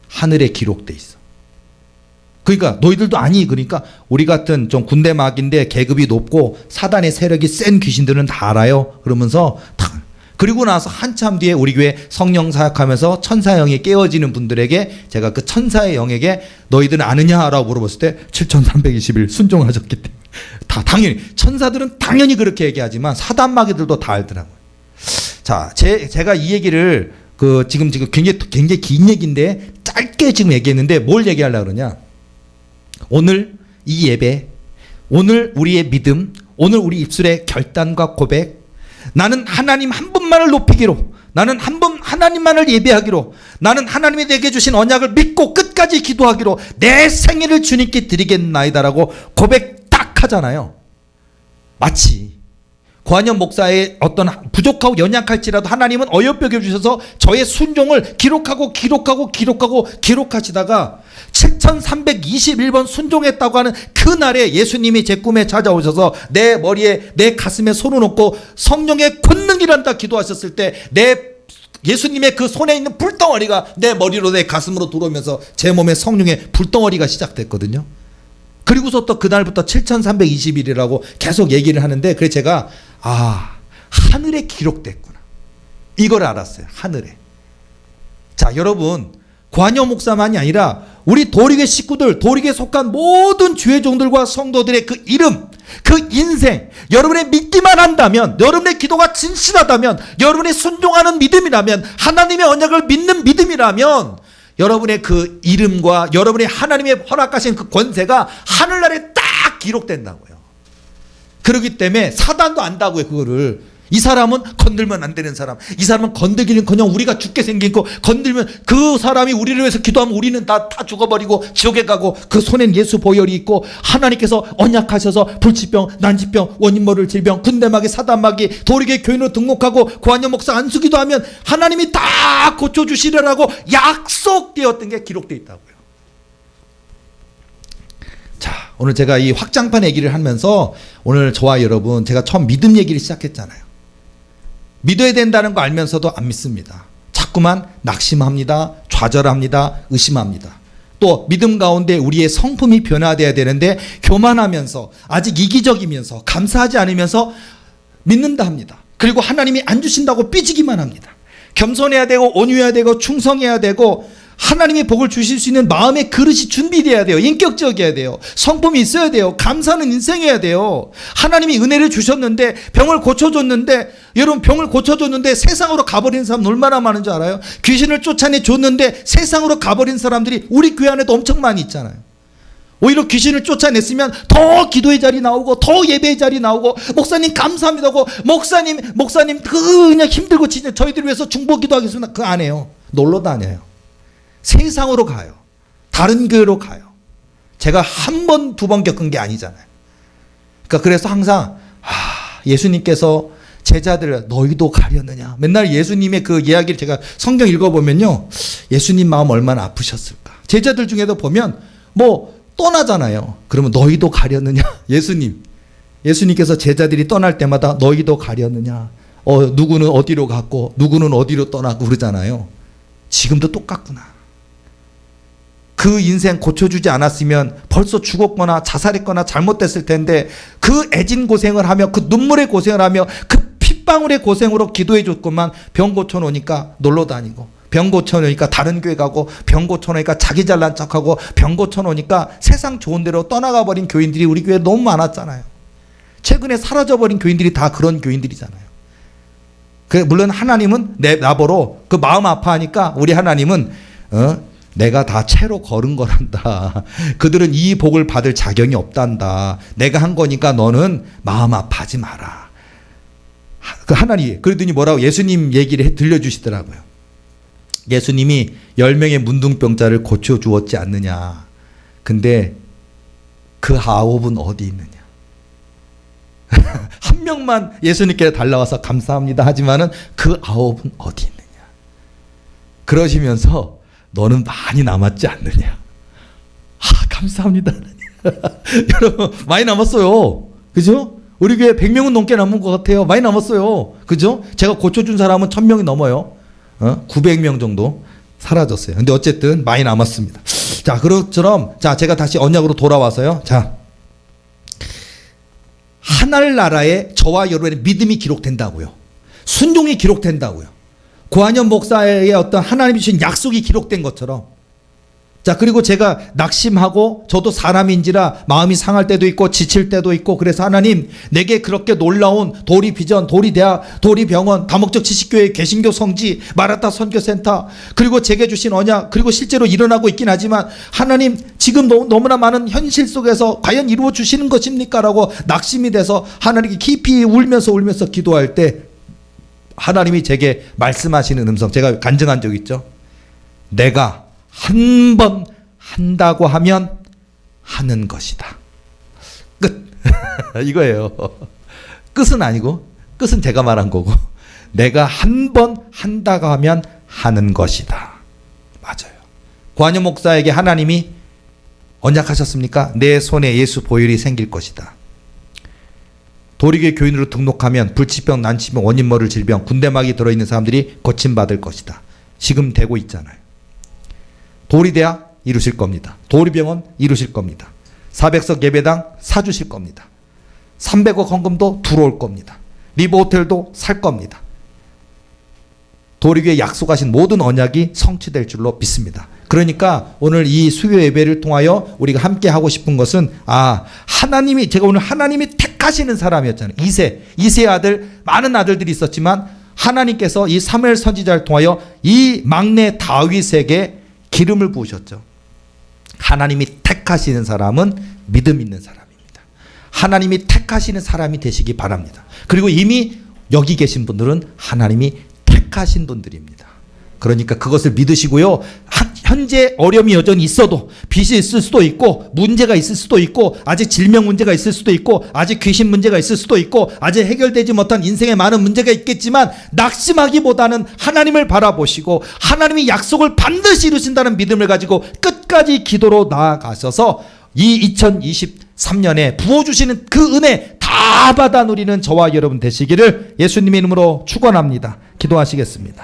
하늘에 기록돼 있어. 그러니까 너희들도 아니, 그러니까 우리 같은 좀 군대 막인데 계급이 높고 사단의 세력이 센 귀신들은 다 알아요. 그러면서 다. 그리고 나서 한참 뒤에 우리 교회 성령 사역하면서 천사의 영이 깨어지는 분들에게 제가 그 천사의 영에게 너희들은 아느냐? 라고 물어봤을 때 7321 순종하셨기 때문에. 다 당연히 천사들은 당연히 그렇게 얘기하지만 사단 마귀들도 다 알더라고요. 자, 제가 이 얘기를 지금 굉장히 긴 얘기인데 짧게 지금 얘기했는데 뭘 얘기하려고 그러냐? 오늘 이 예배, 오늘 우리의 믿음, 오늘 우리 입술의 결단과 고백, 나는 하나님 한 분만을 높이기로, 나는 한 분 하나님만을 예배하기로, 나는 하나님이 내게 주신 언약을 믿고 끝까지 기도하기로 내 생일을 주님께 드리겠나이다라고 고백 딱 하잖아요. 마치 고한영 목사의 어떤 부족하고 연약할지라도 하나님은 어여쁘게 주셔서 저의 순종을 기록하시다가 7321번 순종했다고 하는 그날에 예수님이 제 꿈에 찾아오셔서 내 머리에 내 가슴에 손을 얹고 성령의 권능이란다 기도하셨을 때 예수님의 그 손에 있는 불덩어리가 내 머리로 내 가슴으로 들어오면서 제 몸에 성령의 불덩어리가 시작됐거든요. 그리고서 또 그날부터 7321이라고 계속 얘기를 하는데, 그래서 제가 하늘에 기록됐구나, 이걸 알았어요. 하늘에. 자, 여러분, 고한영 목사만이 아니라 우리 도리교 식구들, 도리교에 속한 모든 주의 종들과 성도들의 그 이름, 그 인생, 여러분의 믿기만 한다면, 여러분의 기도가 진실하다면, 여러분의 순종하는 믿음이라면, 하나님의 언약을 믿는 믿음이라면 여러분의 그 이름과 여러분의 하나님의 허락하신 그 권세가 하늘나라에 딱 기록된다고요. 그렇기 때문에 사단도 안다고요. 그거를. 이 사람은 건들면 안 되는 사람, 이 사람은 건들기는커녕 우리가 죽게 생긴 거, 건들면 그 사람이 우리를 위해서 기도하면 우리는 다 죽어버리고 지옥에 가고, 그 손엔 예수 보혈이 있고 하나님께서 언약하셔서 불치병, 난치병, 원인모를 질병, 군대마귀, 사단마귀, 도리교회 교인으로 등록하고 고한영 목사 안수기도 하면 하나님이 다 고쳐주시리라고 약속되었던 게 기록되어 있다고요. 자, 오늘 제가 이 확장판 얘기를 하면서 오늘 저와 여러분, 제가 처음 믿음 얘기를 시작했잖아요. 믿어야 된다는 거 알면서도 안 믿습니다. 자꾸만 낙심합니다. 좌절합니다. 의심합니다. 또 믿음 가운데 우리의 성품이 변화되어야 되는데 교만하면서, 아직 이기적이면서, 감사하지 않으면서 믿는다 합니다. 그리고 하나님이 안 주신다고 삐지기만 합니다. 겸손해야 되고 온유해야 되고 충성해야 되고 하나님이 복을 주실 수 있는 마음의 그릇이 준비되어야 돼요. 인격적이어야 돼요. 성품이 있어야 돼요. 감사하는 인생해야 돼요. 하나님이 은혜를 주셨는데, 병을 고쳐줬는데, 여러분 병을 고쳐줬는데 세상으로 가버린 사람 얼마나 많은 줄 알아요? 귀신을 쫓아내줬는데 세상으로 가버린 사람들이 우리 교회 안에도 엄청 많이 있잖아요. 오히려 귀신을 쫓아냈으면 더 기도의 자리 나오고 더 예배의 자리 나오고, 목사님 감사합니다 하고, 목사님 그냥 힘들고 진짜 저희들 위해서 중보 기도하겠습니다, 그거 안 해요. 놀러 다녀요. 세상으로 가요. 다른 교회로 가요. 제가 한 번, 두 번 겪은 게 아니잖아요. 그러니까 그래서 항상 예수님께서 제자들 너희도 가려느냐, 맨날 예수님의 그 이야기를 제가 성경 읽어보면요, 예수님 마음 얼마나 아프셨을까. 제자들 중에도 보면 뭐 떠나잖아요. 그러면 너희도 가려느냐. 예수님께서 제자들이 떠날 때마다 너희도 가려느냐, 누구는 어디로 갔고 누구는 어디로 떠나고 그러잖아요. 지금도 똑같구나. 그 인생 고쳐주지 않았으면 벌써 죽었거나 자살했거나 잘못됐을 텐데, 그 애진 고생을 하며, 그 눈물의 고생을 하며, 그 핏방울의 고생으로 기도해 줬구만. 병 고쳐놓으니까 놀러 다니고, 병 고쳐놓으니까 다른 교회 가고, 병 고쳐놓으니까 자기 잘난 척하고, 병 고쳐놓으니까 세상 좋은 데로 떠나가 버린 교인들이 우리 교회에 너무 많았잖아요. 최근에 사라져버린 교인들이 다 그런 교인들이잖아요. 물론 하나님은 나보러 그 마음 아파하니까, 우리 하나님은 내가 다 채로 걸은 거란다. 그들은 이 복을 받을 자격이 없단다. 내가 한 거니까 너는 마음 아파하지 마라. 그 하나님, 그러더니 뭐라고 예수님 얘기를 들려주시더라고요. 예수님이 10명의 문둥병자를 고쳐주었지 않느냐. 근데 그 9은 어디 있느냐. 한 명만 예수님께 달려와서 감사합니다 하지만은 그 9은 어디 있느냐. 그러시면서 너는 많이 남았지 않느냐. 감사합니다. 여러분 많이 남았어요. 그죠? 우리 교회 100명은 넘게 남은 것 같아요. 많이 남았어요. 그죠? 제가 고쳐준 사람은 1000명이 넘어요. 900명 정도 사라졌어요. 근데 어쨌든 많이 남았습니다. 자, 그것처럼 자, 제가 다시 언약으로 돌아와서요. 자, 하늘나라에 저와 여러분의 믿음이 기록된다고요. 순종이 기록된다고요. 고한현 목사의 어떤 하나님이 주신 약속이 기록된 것처럼. 자, 그리고 제가 낙심하고 저도 사람인지라 마음이 상할 때도 있고 지칠 때도 있고, 그래서 하나님 내게 그렇게 놀라운 도리비전, 도리대학, 도리병원, 다목적 지식교회, 개신교 성지, 마라타 선교센터, 그리고 제게 주신 언약, 그리고 실제로 일어나고 있긴 하지만 하나님 지금 너무나 많은 현실 속에서 과연 이루어 주시는 것입니까? 라고 낙심이 돼서 하나님께 깊이 울면서 기도할 때 하나님이 제게 말씀하시는 음성, 제가 간증한 적 있죠. 내가 한 번 한다고 하면 하는 것이다. 끝. 이거예요. 끝은 아니고, 끝은 제가 말한 거고, 내가 한 번 한다고 하면 하는 것이다. 맞아요. 고한현 목사에게 하나님이 언약하셨습니까? 내 손에 예수 보혈이 생길 것이다. 도리교회 교인으로 등록하면 불치병, 난치병, 원인모를 질병, 군대막이 들어있는 사람들이 고침받을 것이다. 지금 되고 있잖아요. 도리대학 이루실 겁니다. 도리병원 이루실 겁니다. 400석 예배당 사주실 겁니다. 300억 헌금도 들어올 겁니다. 리버호텔도 살 겁니다. 도리교회 약속하신 모든 언약이 성취될 줄로 믿습니다. 그러니까 오늘 이 수요 예배를 통하여 우리가 함께 하고 싶은 것은, 하나님이, 제가 오늘 하나님이 택하시는 사람이었잖아요. 이세 아들, 많은 아들들이 있었지만 하나님께서 이 사무엘 선지자를 통하여 이 막내 다윗에게 기름을 부으셨죠. 하나님이 택하시는 사람은 믿음 있는 사람입니다. 하나님이 택하시는 사람이 되시기 바랍니다. 그리고 이미 여기 계신 분들은 하나님이 택하신 분들입니다. 그러니까 그것을 믿으시고요. 현재 어려움이 여전히 있어도, 빚이 있을 수도 있고, 문제가 있을 수도 있고, 아직 질병 문제가 있을 수도 있고, 아직 귀신 문제가 있을 수도 있고, 아직 해결되지 못한 인생의 많은 문제가 있겠지만 낙심하기보다는 하나님을 바라보시고 하나님이 약속을 반드시 이루신다는 믿음을 가지고 끝까지 기도로 나아가셔서 이 2023년에 부어주시는 그 은혜 다 받아 누리는 저와 여러분 되시기를 예수님의 이름으로 축원합니다. 기도하시겠습니다.